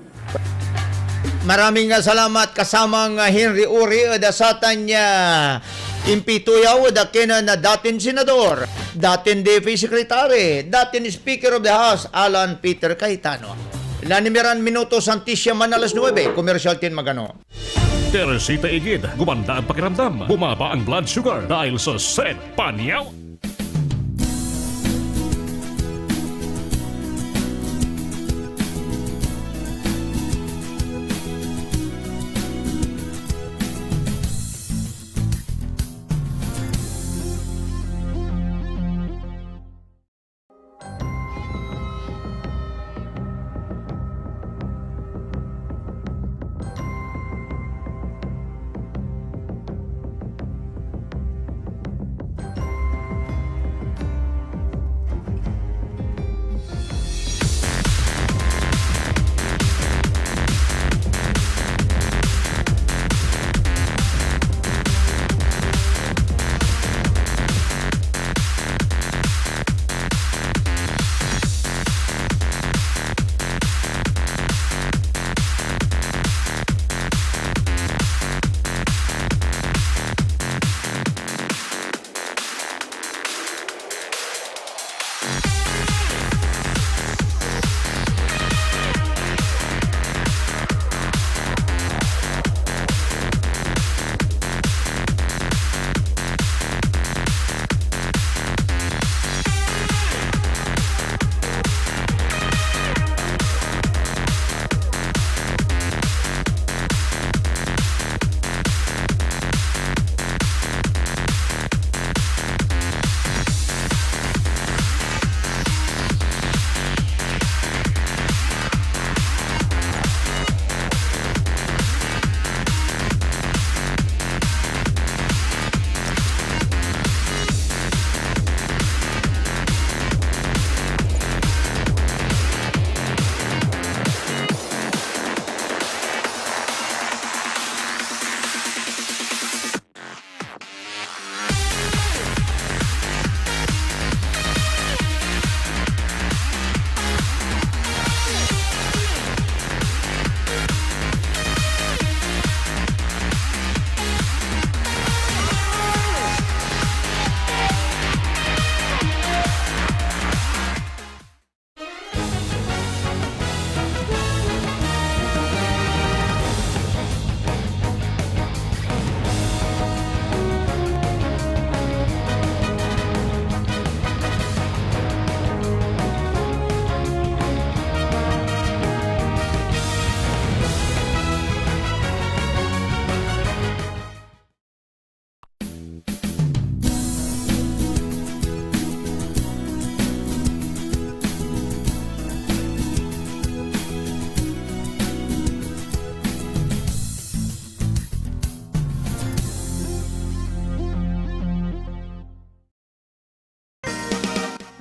Maraming salamat kasamang Henry Uri da satan niya impituyaw da kina na dating senador, dating DFA Secretary, dating Speaker of the House Alan Peter Cayetano. Lanimiran minuto Santisya man alas 9, Commercial Tin Magano. Teresita Igid, gumanda ang pakiramdam, bumaba ang blood sugar dahil sa Set Panyaw.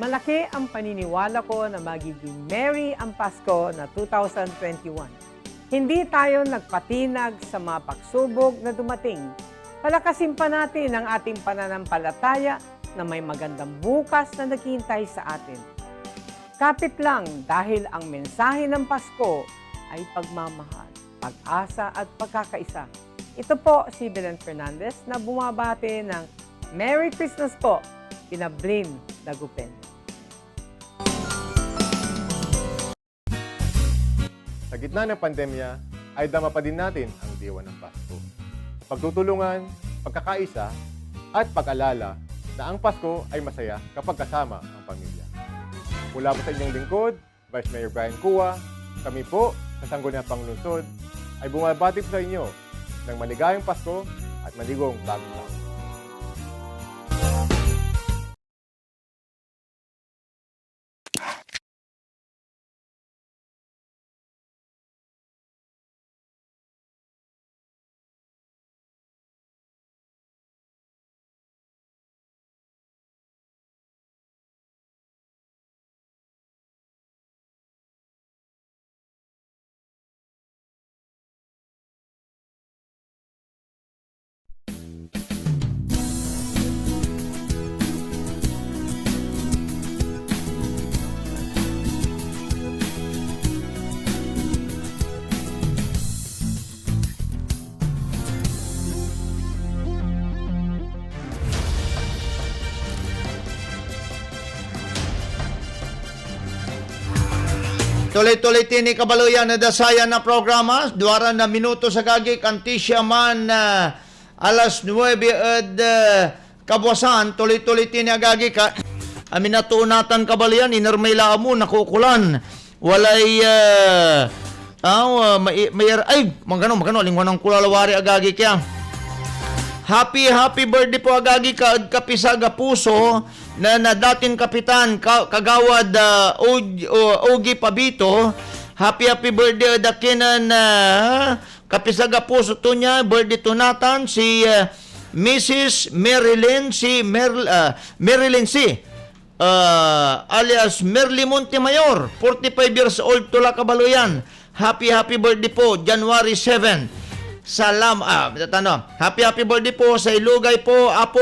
Malaki ang paniniwala ko na magiging merry ang Pasko na 2021. Hindi tayo nagpatinag sa mga pagsubok na dumating. Palakasin pa natin ang ating pananampalataya na may magandang bukas na naghihintay sa atin. Kapit lang dahil ang mensahe ng Pasko ay pagmamahal, pag-asa at pagkakaisa. Ito po si Belen Fernandez na bumabati ng Merry Christmas po, Pinablin Dagupen. Sa gitna ng pandemya, ay dama pa din natin ang diwa ng Pasko. Pagtutulungan, pagkakaisa, at pag-alala na ang Pasko ay masaya kapag kasama ang pamilya. Mula po sa inyong lingkod, Vice Mayor Brian Cua, kami po sa Sangguniang Panglungsod ay bumabati po sa inyo ng maligayang Pasko at maligong bagong taon. Tuloy-tuloy tini kabaluyan na dasaya na programa. Duara na minuto sa gagik. Antisya man alas 9 at kabuasan. Tuloy-tuloy tini agagik. Amin na tuunatan kabaluyan. Inermela mo nakukulan. Walay magano lingwan ng kulalawari agagik yan. Happy birthday po agagi ka kapisaga puso na dating kapitan kagawad Ogie Pabito. Happy birthday dakinan kapisaga puso to niya. Birthday to natan si Mrs. Marilyn alias Merly Montemayor, 45 years old tula kabaluyan. Happy birthday po January 7. Happy birthday po sa ilugay po Apo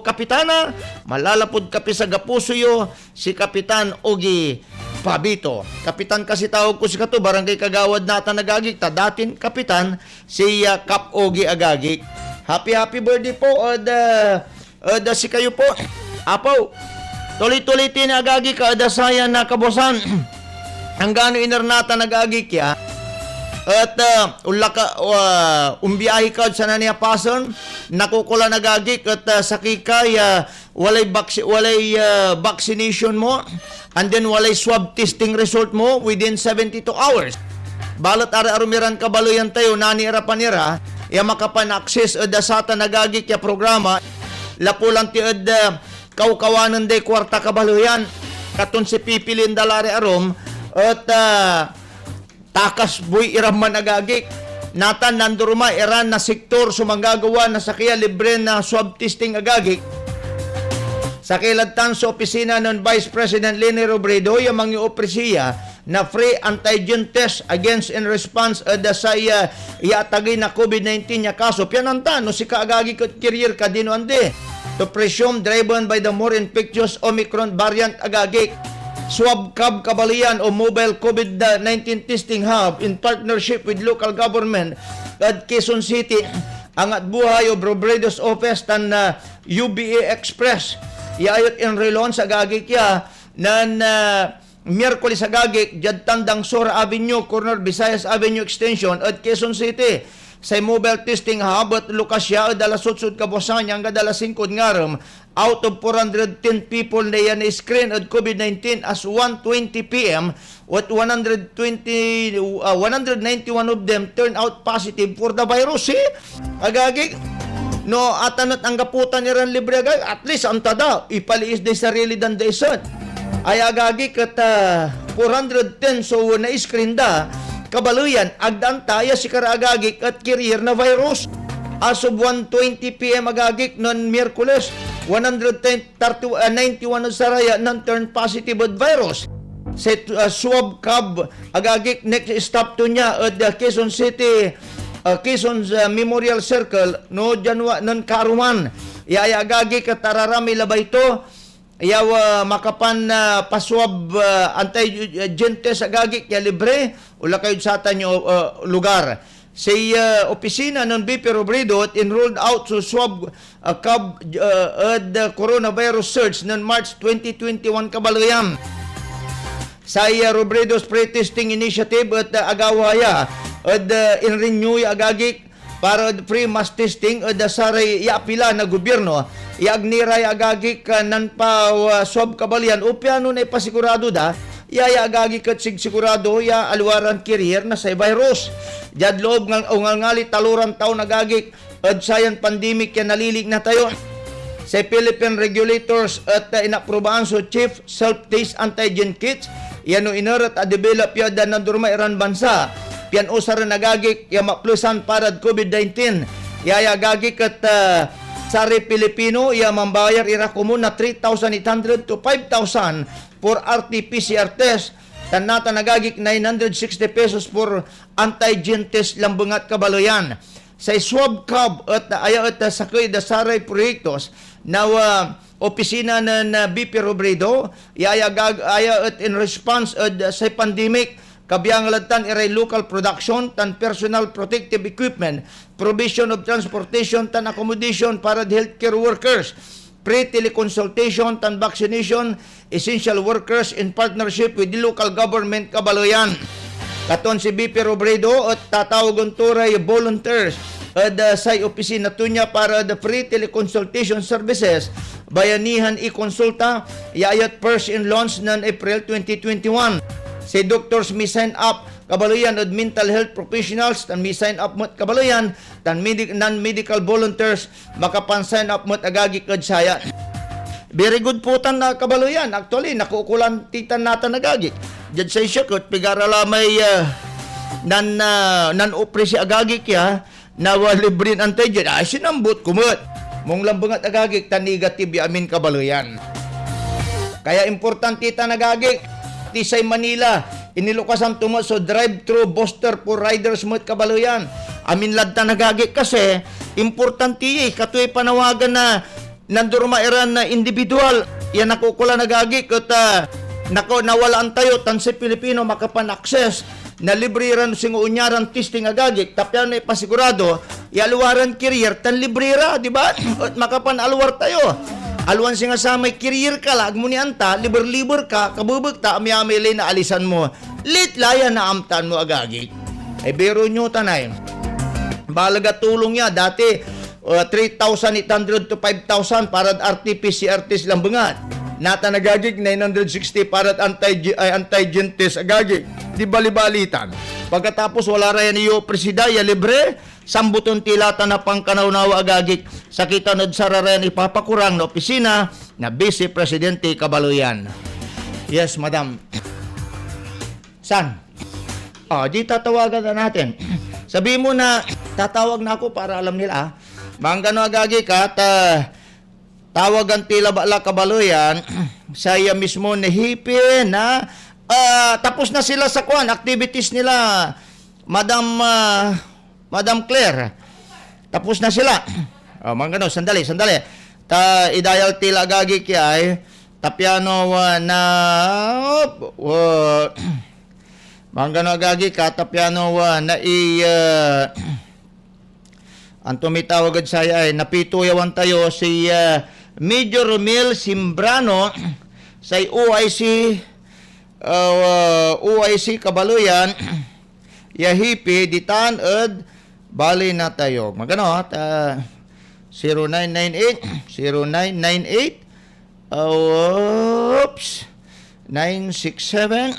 Kapitana. Malalapod kapi sa gapusuyo si Kapitan Ogie Pabito. Kapitan kasi tawag ko si kato barangay kagawad nata nagagik ta datin kapitan si Kap Ogie agagik. Happy birthday po si kayo po Apo. Tuloy-tuloy tin agagik ka saya na kabosan. Ang gano inernata nagagik ya. At umbiyahe ka sa naniya pason, nakukula nagagik at sakikay walay vaccination mo and then walay swab testing result mo within 72 hours. Balot arumiran kabaluyan tayo nanira panira ya makapan-access sata nagagik ya programa lapulang ti kawkawanan day kwarta kabaluyan katon si pipilin dalari arom at takas buy iram managagik. Natan nanduruma iran na sektor sumanggagawa na sakya libre na swab testing agagik. Sa kilagtan sa opisina ng Vice President Leni Robredo, yung mga opresiya na free antigen test against in response sa iatagay na COVID-19 niya kaso. Piananta, no si kaagagik at carrier ka dino ande. To presume driven by the more infectious Omicron variant agagik. Swab Cab Kabalian o Mobile COVID-19 Testing Hub in partnership with local government at Quezon City ang at buhay o Robredo's office tan UBA Express iayot enrelon sa gagik ya nan Miyerkules sa gagik jad tandang Sora Avenue corner Visayas Avenue Extension at Quezon City sa mobile testing hub at lokasya dala sutsud kabosan yang gadala 5 ngaram out of 410 people na yan screen at COVID-19 as 1:20 p.m. what 191 of them turn out positive for the virus. Agagig no atanat ang gaputan ni ran libre agag at least ang tada ipaliis de sarili dan deson ay agagig at 410 so na screen da kabaluyan agdan taya si karagagik at carrier na virus as of 1:20 p.m. agagik non Miyerkules 191 saraya non-turn positive at virus. Sa swab cab agagik next stop to niya at Quezon City, Quezon's Memorial Circle no Janwa non Karuman. Iya agagik katararami labay to. Iyaw makapan paswab anti-gentes agagik ya libre ula kayo sa tanyo lugar. Sa opisina ng BP Robredo at enrolled out to swab cab the coronavirus surge ng March 2021 kabaluyan. Sa Robredo's pre-testing initiative at agawaya at in-renew agagik para free mass testing at saray iapila na gobyerno iagniray agagik nan pa swab kabaluyan o piano na ipasigurado da iya agagik at sigurado ya alwaran carrier na sa virus. Jad loob ng ungangali taluran taon agagik at sayan pandemic yan nalilig na tayo. Sa Philippine regulators at inaprobahan so chief self-test antigen kits yan o inarat at develop yada na durma iran bansa pian usaran agagik ya maplusan para COVID-19 yaya agagik at sari Pilipino ya mambayar irakumo na 3,800 to 5,000 for RT-PCR test tanata nagagik 960 pesos for antigen test lambungat kabaluyan. Sa swab cab at ayaw at sakoy da saray proyektos na opisina na BP Robredo ayaw at in response sa pandemic kabiyang latan iray local production tan personal protective equipment, provision of transportation tan accommodation para the healthcare workers, pre-teleconsultation tan vaccination essential workers in partnership with the local government kabaluyan. Katon si BP Robredo at tatawagon turay volunteers at sa opisina to niya para the free teleconsultation services bayanihan i-konsulta yayat first in launch ng April 2021. Si doctors may sign up kabaluyan at mental health professionals tan may sign up mo kabaluyan tan non-medical volunteers makapan sign up mo agagi kad saya. Very good po tan na kabaluyan. Actually nakukulan titan nata nagagi. Jud sa syakot pigarala may nan opre si agagi kya na libre antigen ay sinambot kumot mong lambungat agagi tan negative amin kabaluyan. Kaya importante ta nagagi Tisay Manila inilukasan tumo so drive-thru booster for riders mo kabaluyan. Amin ladta nagagi kasi importante katoy panawagan na nandurma iran na individual yan nakukula nagagi kat nawalaan tayo tan si Pilipino makapan-access na libre ran sing unyaran testing agagi tapyan na ipasigurado ialuwaran carrier tan libre ra di ba at makapan alwar tayo. Alwan singa sa may carrier ka lag mo ni anta, liber-liber ka, kabubag ta, amyamili na alisan mo. Lit laya na amtan mo agagi. Ay biro nyo tanay. Balaga tulong niya, dati 3,800 to 5,000 para RT-PCR test lang bungat. Nata nagagig 960 para antigen test agagig. Di bali-balitan. Pagkatapos wala ra yan iyo presidaya libre, sambuton tilata na pangkanaw-nawa agagik sakita nad sararayan ipapakurang na opisina na Vice Presidente Kabaluyan. Yes, madam. San? Di tatawagan na natin. Sabi mo na tatawag na ako para alam nila. Manggano agagik at tawagan tila bala Kabaluyan saya mismo na hipi na tapos na sila sa kuan activities nila Madam Claire. Tapos na sila. Manggano, sandali. Idayal tila gagi kay tapyano na manggano gagi ka tapyano na ang tumitawag saya ay napituyawan tayo si Major Romel Simbrano sa OIC Kabaluyan yahipi ditan ed bali na tayo. Magano 0998 967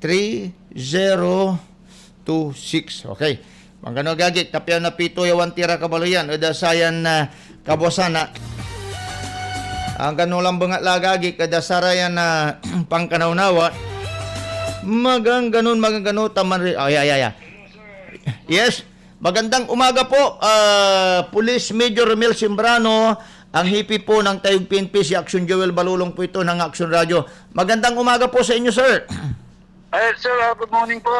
3026. Okay. Magano gagi tapya na pito yawan tira Kabaluyan eda sayan na kabosana. Ang ganun lang bangat lagagi kada sarayan na pangkanawnawa. Magang ganun taman rin. Yes, magandang umaga po, Police Major Romel Simbrano Ang hipi po ng Tayog PNP, si Action Joel Balulong po ito ng Action Radio. Magandang umaga po sa inyo, sir. Sir, good morning po.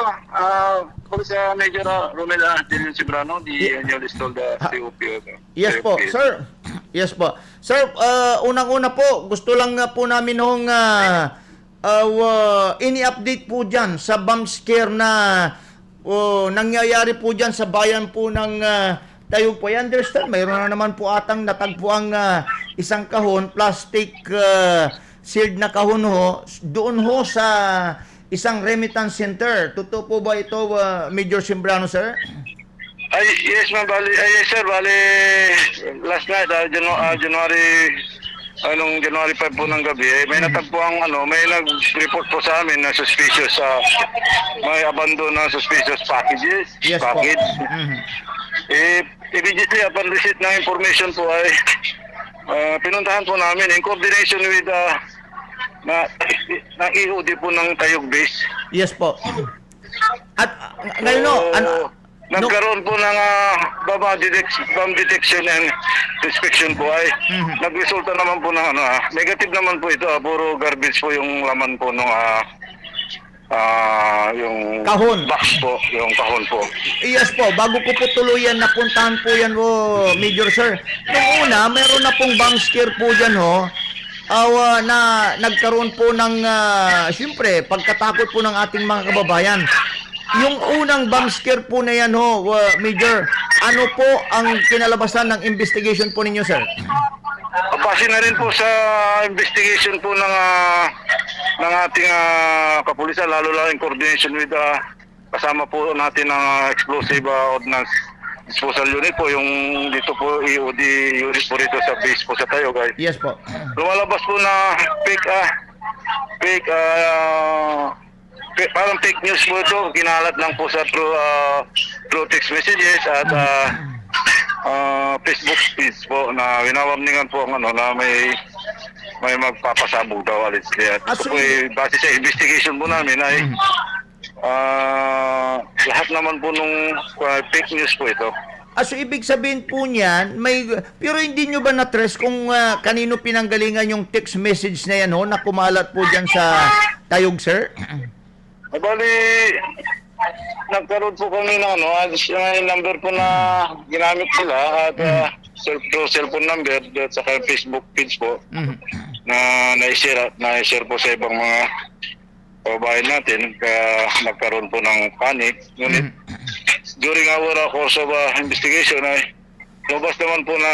Police Major Romel Dillon Cibrano, the newly installed COP. Yes po, sir. Yes po. Sir, unang-una po, gusto lang po namin nung ini-update po dyan sa bomb scare na nangyayari po dyan sa bayan po ng Tayog po. I understand, mayroon na naman po atang natagpo ang isang kahon, plastic sealed na kahon ho, doon ho sa isang remittance center. Totoo po ba ito, Major Simbrano, sir? Yes, ma'am. Yes, sir. Bali, last night, January 5 po ng gabi, may natagpuan, may nag-report po sa amin na suspicious, may abandon na suspicious packages. Yes package. po. Immediately upon receipt ng information po ay pinuntahan po namin in coordination with na EOD po ng Tayog Base. Yes po. At ngayon nagkaroon po ng bomb detection and inspection po ay nagresulta naman po ng negative naman po ito. Puro garbage po yung laman po ng yung kahon. Box po, yung kahon po. Yes po, bago ko po tuluyan napuntahan po yan Major sir. Nung una, meron na pong bomb scare po dyan na nagkaroon po ng siyempre pagkatakot po ng ating mga kababayan. Yung unang bomb scare po na yan Major, ano po ang kinalabasan ng investigation po ninyo, sir? Base na rin po sa investigation po ng ating kapulisan, lalo lang in coordination with kasama po natin ng explosive ordnance disposal unit po, yung dito po EOD unit po rito sa base po sa Tayog. Yes po. Lumalabas po na parang fake news po ito, kinalat lang po sa through text messages at Facebook feeds po na winawarningan po ang na may magpapasabog daw allegedly. At ito po base sa investigation po namin ay lahat naman po nung fake news po ito. So ibig sabihin po niyan, pero hindi nyo ba na-trace kung kanino pinanggalingan yung text message na yan na kumalat po dyan sa Tayog, sir? Bali, nagkaroon po kami ng number po na ginamit sila at cellphone number at saka Facebook page po na na-share po sa ibang mga kababayan natin, kaya nagkaroon po ng panic. Ngunit during our course of investigation ay lumabas naman po na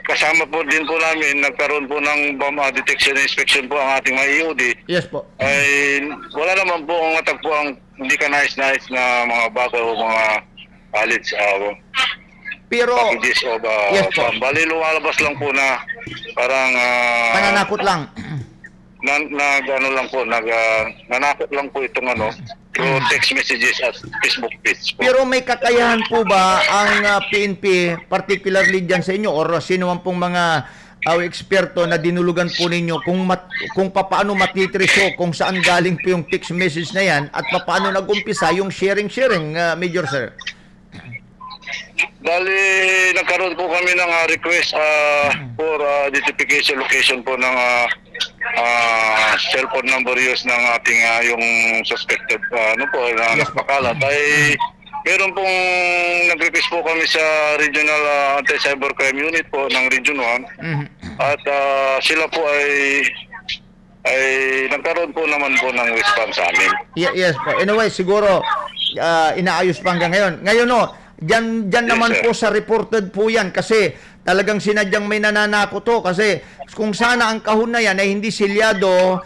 kasama po din po namin, nagkaroon po ng bomb detection and inspection po ang ating mga EOD. Yes po. Ay wala naman po ang natagpo ang hindi ka nais-nais na mga baka o mga pallets pero packages of yes po. Bali lumalabas lang po na parang pananakot lang. Nanakot lang po itong through text messages at Facebook page po. Pero may kakayahan po ba ang PNP, particularly dyan sa inyo, or sino man pong mga eksperto na dinulugan po ninyo kung paano matitriso kung saan galing po yung text message na yan at paano nag-umpisa yung sharing, Major sir? Bali, nagkaroon po kami ng request for identification location po ng cellphone number use ng ating yung suspected na napakalat. Ay meron pong nag-request po kami sa Regional Anti-Cybercrime Unit po ng Region 1 at sila po ay nagkaroon po naman po ng response sa amin. Yes po. Anyway, siguro inaayos pa hanggang ngayon. Ngayon Diyan Yes, naman sir. po sa reported po yan kasi talagang sinadyang may nananako to kasi kung sana ang kahon na yan ay hindi silyado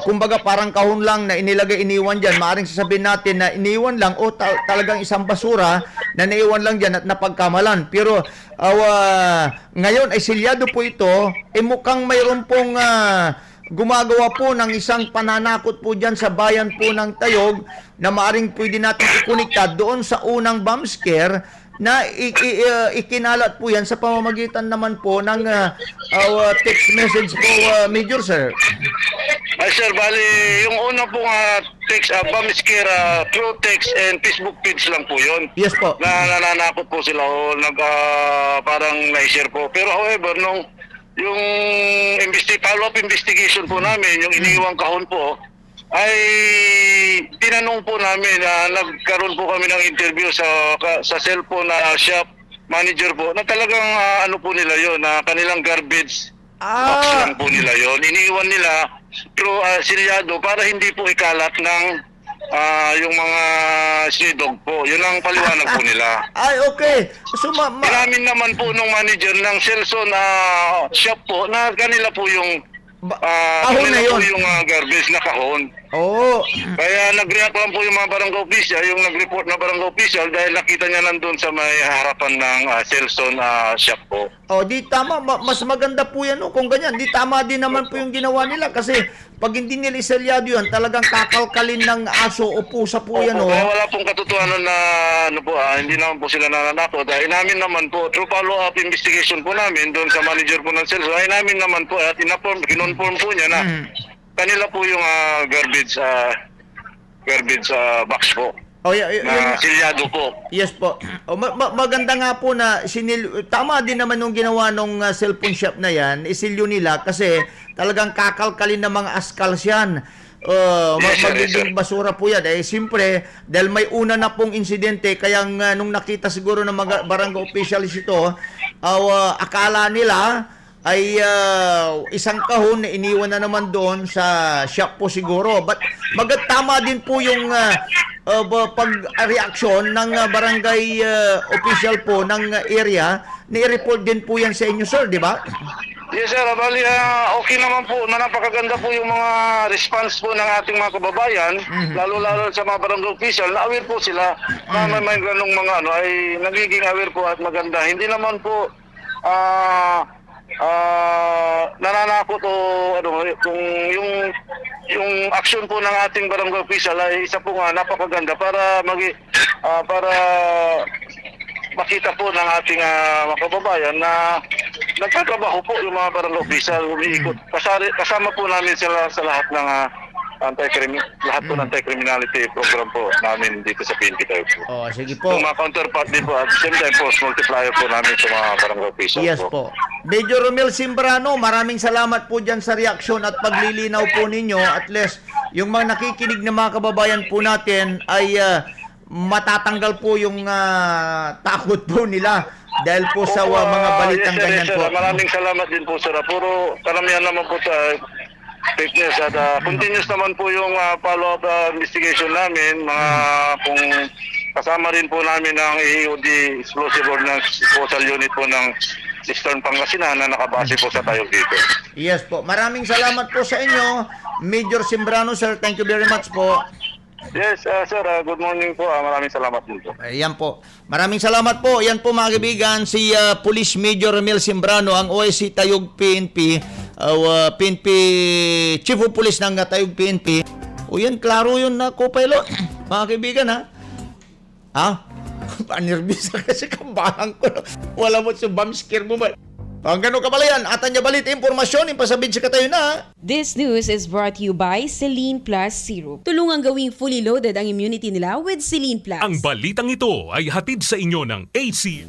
kumbaga parang kahon lang na iniwan dyan, maaaring sasabihin natin na iniwan lang o talagang isang basura na naiwan lang dyan at napagkamalan. Pero ngayon ay silyado po ito, mukhang mayroon pong gumagawa po ng isang pananakot po dyan sa bayan po ng Tayog na maaring pwede natin ikonekta doon sa unang bomb scare na ikinalat po yan sa pamamagitan naman po ng text message po, Major, sir. Ay sir, bali, yung una pong text, Bamskira, through text and Facebook page lang po yun. Yes po. Na nananakot po sila o parang na-share po. Pero however, yung follow-up investigation po namin, yung iniwang kahon po, ay tinanong po namin na nagkaroon po kami ng interview sa cellphone shop manager po na talagang ano po nila yon na kanilang garbage box lang po nila yon. Iniiwan nila pero silyado para hindi po ikalat ng yung mga stray dog po. Yun ang paliwanag po nila. Ay, okay. So, Inamin naman po nung manager ng Celso na shop po na kanila po yung kahon na yun. po yung garbage na kahon. Oo. Kaya nag-react lang po yung mga barangay official, yung nag-report na barangay official dahil nakita niya nandun sa may harapan ng Celson shop po. Oh, di tama. Mas maganda po yan kung ganyan. Di tama din naman po yung ginawa nila kasi pag hindi nila iselyado yan, talagang kakalkalin ng aso o pusa po yan. Kaya wala pong katotohanan na hindi naman po sila nananakot. Inamin naman po, through follow-up investigation po namin doon sa manager po ng Celso, inamin naman po at kinonform po niya na kanila po yung garbage box po. Oh, na silyado po. Yes po. Oh, maganda nga po na tama din naman nung ginawa nung cellphone shop na yan, isilyo nila kasi talagang kakalkalin ng mga ascals yan. Magiging basura po yan. Siyempre, dahil may una na pong insidente, kaya nung nakita siguro ng mga barangay officials ito, akala nila ay isang kahon na iniwan na naman doon sa shop po siguro. But tama din po yung pag-reaksyon ng barangay official po ng area. Ni-report din po yan sa inyo, sir, di ba? Yes sir, bali okay naman po, napakaganda po yung mga response po ng ating mga kababayan, lalo-lalo sa mga barangay official, na-aware po sila na may ganong mga ay nagiging aware po at maganda. Hindi naman po nananakot o kung yung action po ng ating barangay official ay isa po napakaganda para makita po ng ating mga kababayan na nagtatrabaho po yung mga barangay official, umiikot. Kasama po namin sila sa lahat ng anti-criminality program po namin dito sa PNP tayo po. Oh, sige po. Yung mga counterpart din po at same time force multiplier po namin sa mga barangay official yes po. Major Romel Simbrano, maraming salamat po dyan sa reaksyon at paglilinaw po ninyo. At least, yung mga nakikinig na mga kababayan po natin ay matatanggal po yung takot po nila dahil po sa mga balitang ganyan po. Maraming salamat din po sir. Puro karamihan naman po sa fake news at continuous naman po yung follow-up investigation namin. Kung kasama rin po namin ng EOD Explosive Ordnance Disposal Unit po ng Eastern Pangasinan na nakabase po sa tayo dito. Yes po. Maraming salamat po sa inyo, Major Simbrano, sir. Thank you very much po. Yes, sir. Good morning po. Maraming salamat din po. Ayan po. Maraming salamat po. Yan po mga kaibigan, si Police Major Romel Simbrano, ang OSC Tayug PNP, PNP, Chief of Police ng Tayug PNP. O yan, klaro yun na co-pilot. Mga kaibigan, ha? Panervisa kasi kambahan ko. Wala mo sa bomb scare mo ba? Ang ganun ka pala yan, atan niya balit impormasyon, impasabid siya katayo na. This news is brought to you by Celine Plus Syrup. Tulungang gawing fully loaded ang immunity nila with Celine Plus. Ang balitang ito ay hatid sa inyo ng AC.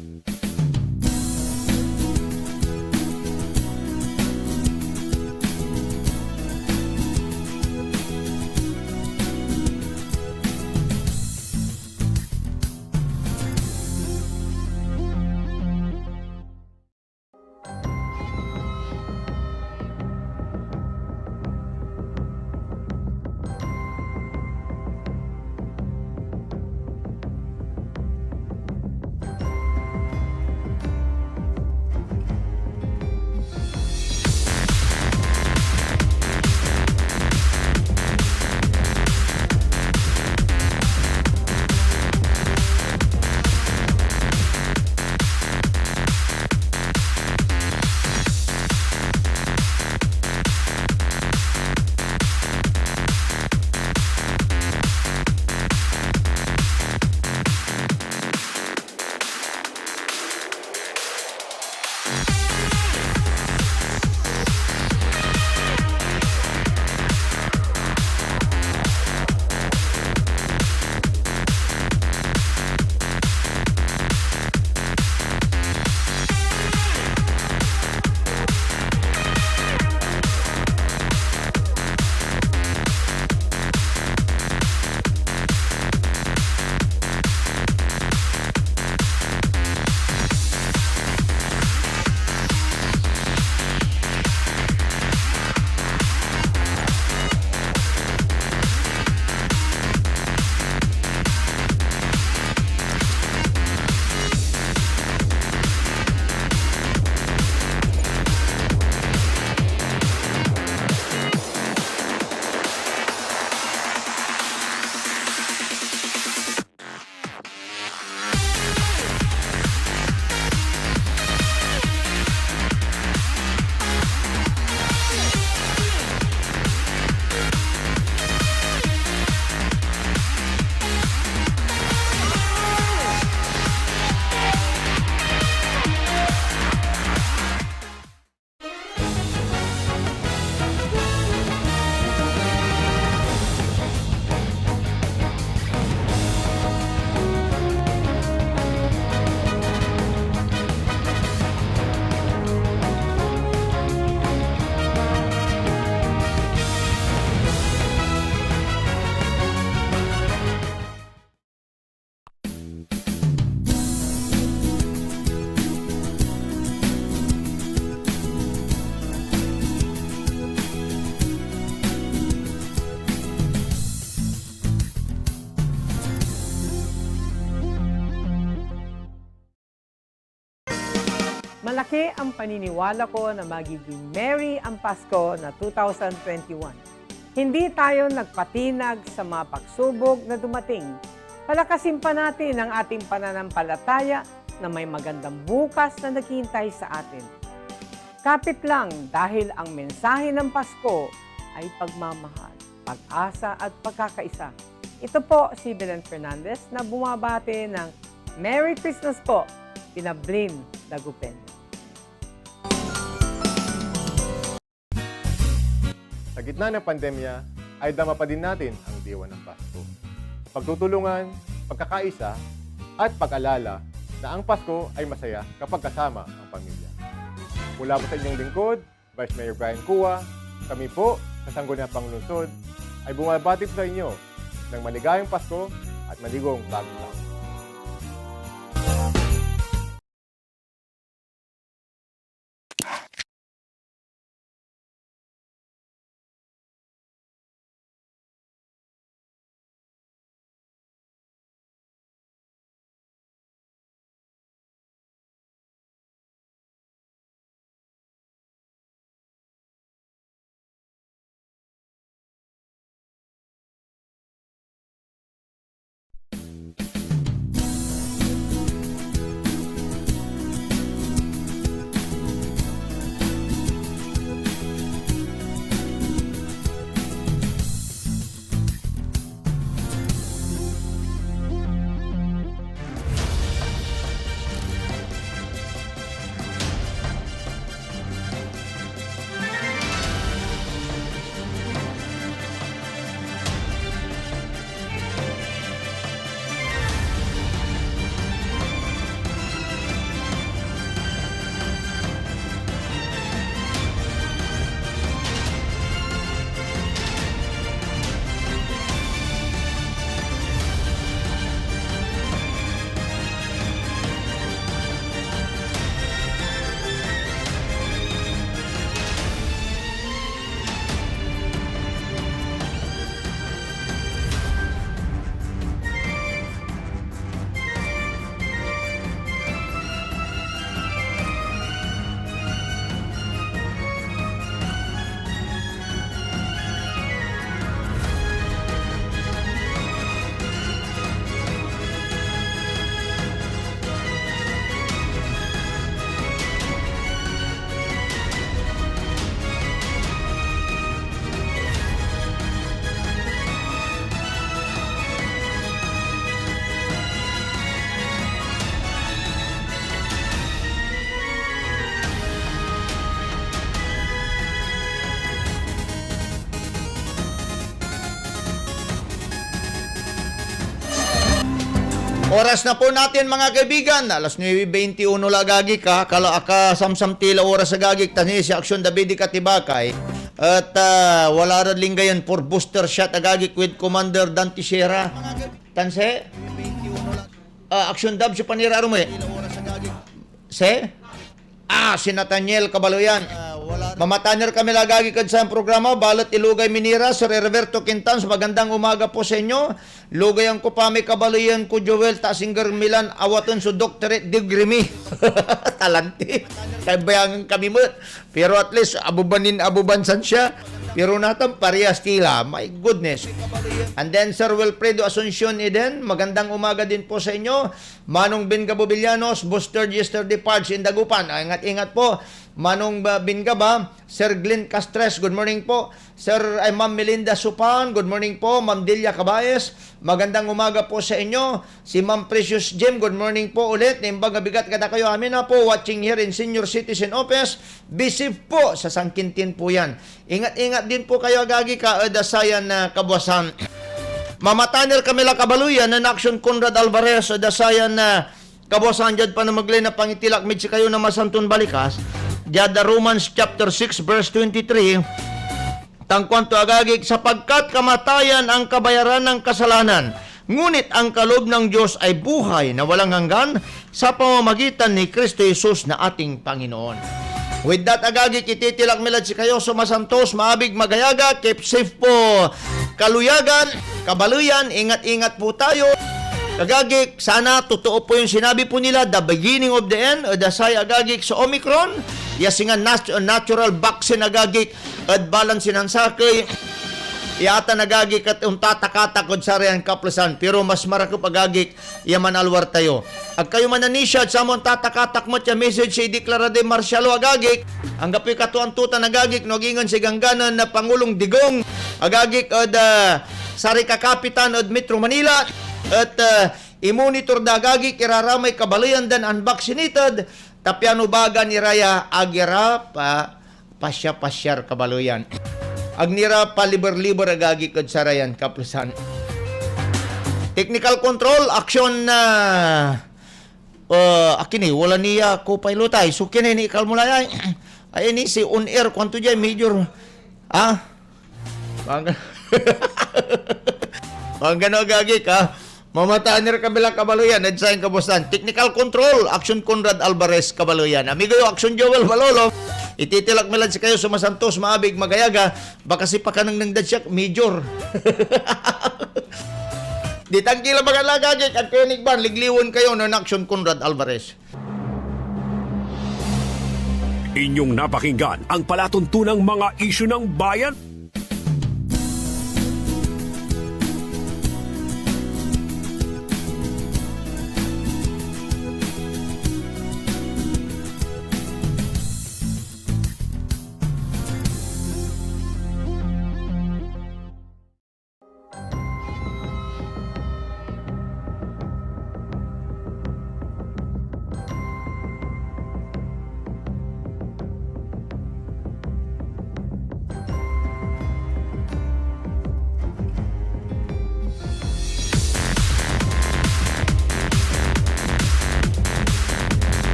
Malaki ang paniniwala ko na magiging merry ang Pasko na 2021. Hindi tayo nagpatinag sa mga pagsubok na dumating. Palakasin pa natin ang ating pananampalataya na may magandang bukas na naghihintay sa atin. Kapit lang dahil ang mensahe ng Pasko ay pagmamahal, pag-asa at pagkakaisa. Ito po si Belen Fernandez na bumabati ng Merry Christmas po, Pinablin Dagupen. Sa gitna ng pandemya, ay dama pa din natin ang diwa ng Pasko. Pagtutulungan, pagkakaisa, at pag-alala na ang Pasko ay masaya kapag kasama ang pamilya. Mula po sa inyong lingkod, Vice Mayor Brian Cua, kami po sa Sangguniang Panglungsod ay bumabati sa inyo ng maligayang Pasko at maligong bagong taon. Oras na po natin mga kaibigan. Alas 9:21 lagagi ka. Kala aka samsam tila oras sa gagik. Tani si Aksyon Davide Katibakay. At wala rin lingayan for booster shot agagik with Commander Dante Sierra. Tanse? Aksyon Dab si Paniraro mo eh. Se? Si Nathaniel Cabaloyan. Mamataner kami lagagi kad sa programa. Balot Ilugay Minira, Sir Roberto Quintans. Magandang umaga po sa inyo. Lugay ang kupami Cabaloyan ko Joel Tasinger Milan awaton so doctorate degree mi. Talante. Kabayangan kami mo. Pero at least abubansan siya. Pero natang parehas tila. My goodness. And then Sir Wilfredo Asuncion Eden. Magandang umaga din po sa inyo. Manong Bingabo Villanos, Buster Yesterday Parts in Dagupan. Ingat-ingat po. Manong Bingaba, Sir Glenn Castres, good morning po. Sir Ma'am Melinda Supan, good morning po. Ma'am Delia Cabayes, magandang umaga po sa inyo. Si Ma'am Precious Jim, good morning po ulit. Nimbang bigat kada kayo. Amin na po, watching here in Senior Citizen Office. Be safe po, sa Sangkintin po yan. Ingat-ingat din po kayo, gagi ka, dasayan na kabwasan. Mamataner Camila Cabaluyan, na Action Conrad Alvarez, dasayan na kabwasan dyan pa na maglay na pangitilak medsi kayo na masantun balikas. Jada Romans chapter 6 verse 23. Tangkwanto agagik, sapagkat kamatayan ang kabayaran ng kasalanan, ngunit ang kaloob ng Diyos ay buhay na walang hanggan sa pamamagitan ni Kristo Jesus na ating Panginoon. With that agagik, ititilak milad si kayo sumasantos, maabig magayaga, keep safe po. Kaluyagan, Kabaluyan, ingat-ingat po tayo. Agagik, sana totoo po yung sinabi po nila, the beginning of the end, dasay agagik sa Omicron, yasingan natural vaccine agagik, at balansin ang sakay, yata nagagik at untatatakod sa riyan kaplasan, pero mas marakop agagik, yaman alwar tayo. Ag kayo mananisya, sa mo tatakatak mo siya message si deklara de martialo agagik, ang gapi katuan tuta agagik, nogingan si gangganan na Pangulong Digong, agagik od sari ka kapitan od Metro Manila, at i-monitor da agagik, iraramay kabalayan dan unvaccinated, tapyano baga ni Raya agira pasya-pasyar kabaloyan. Agnira pa liber-liber agagi kod sarayan kaplasan. Technical control action na akini wala niya ko pilotay. So kini ikal mo lay. Ay ni si on air kwanto jay major. Ang gano agagi ka. Mamataan nir kabila kabaloyan, nadsayin kabusan. Technical control, action Conrad Alvarez kabaloyan. Amigo yung action Joel Balolo. Ititilak milad si kayo sumasantos, maabig, magayaga. Baka si pakanang nang dadsyak, major. Di tangkila magalagagik at kayo nikban, ligliwon kayo ng action Conrad Alvarez. Inyong napakinggan ang palatuntunang mga isyu ng bayan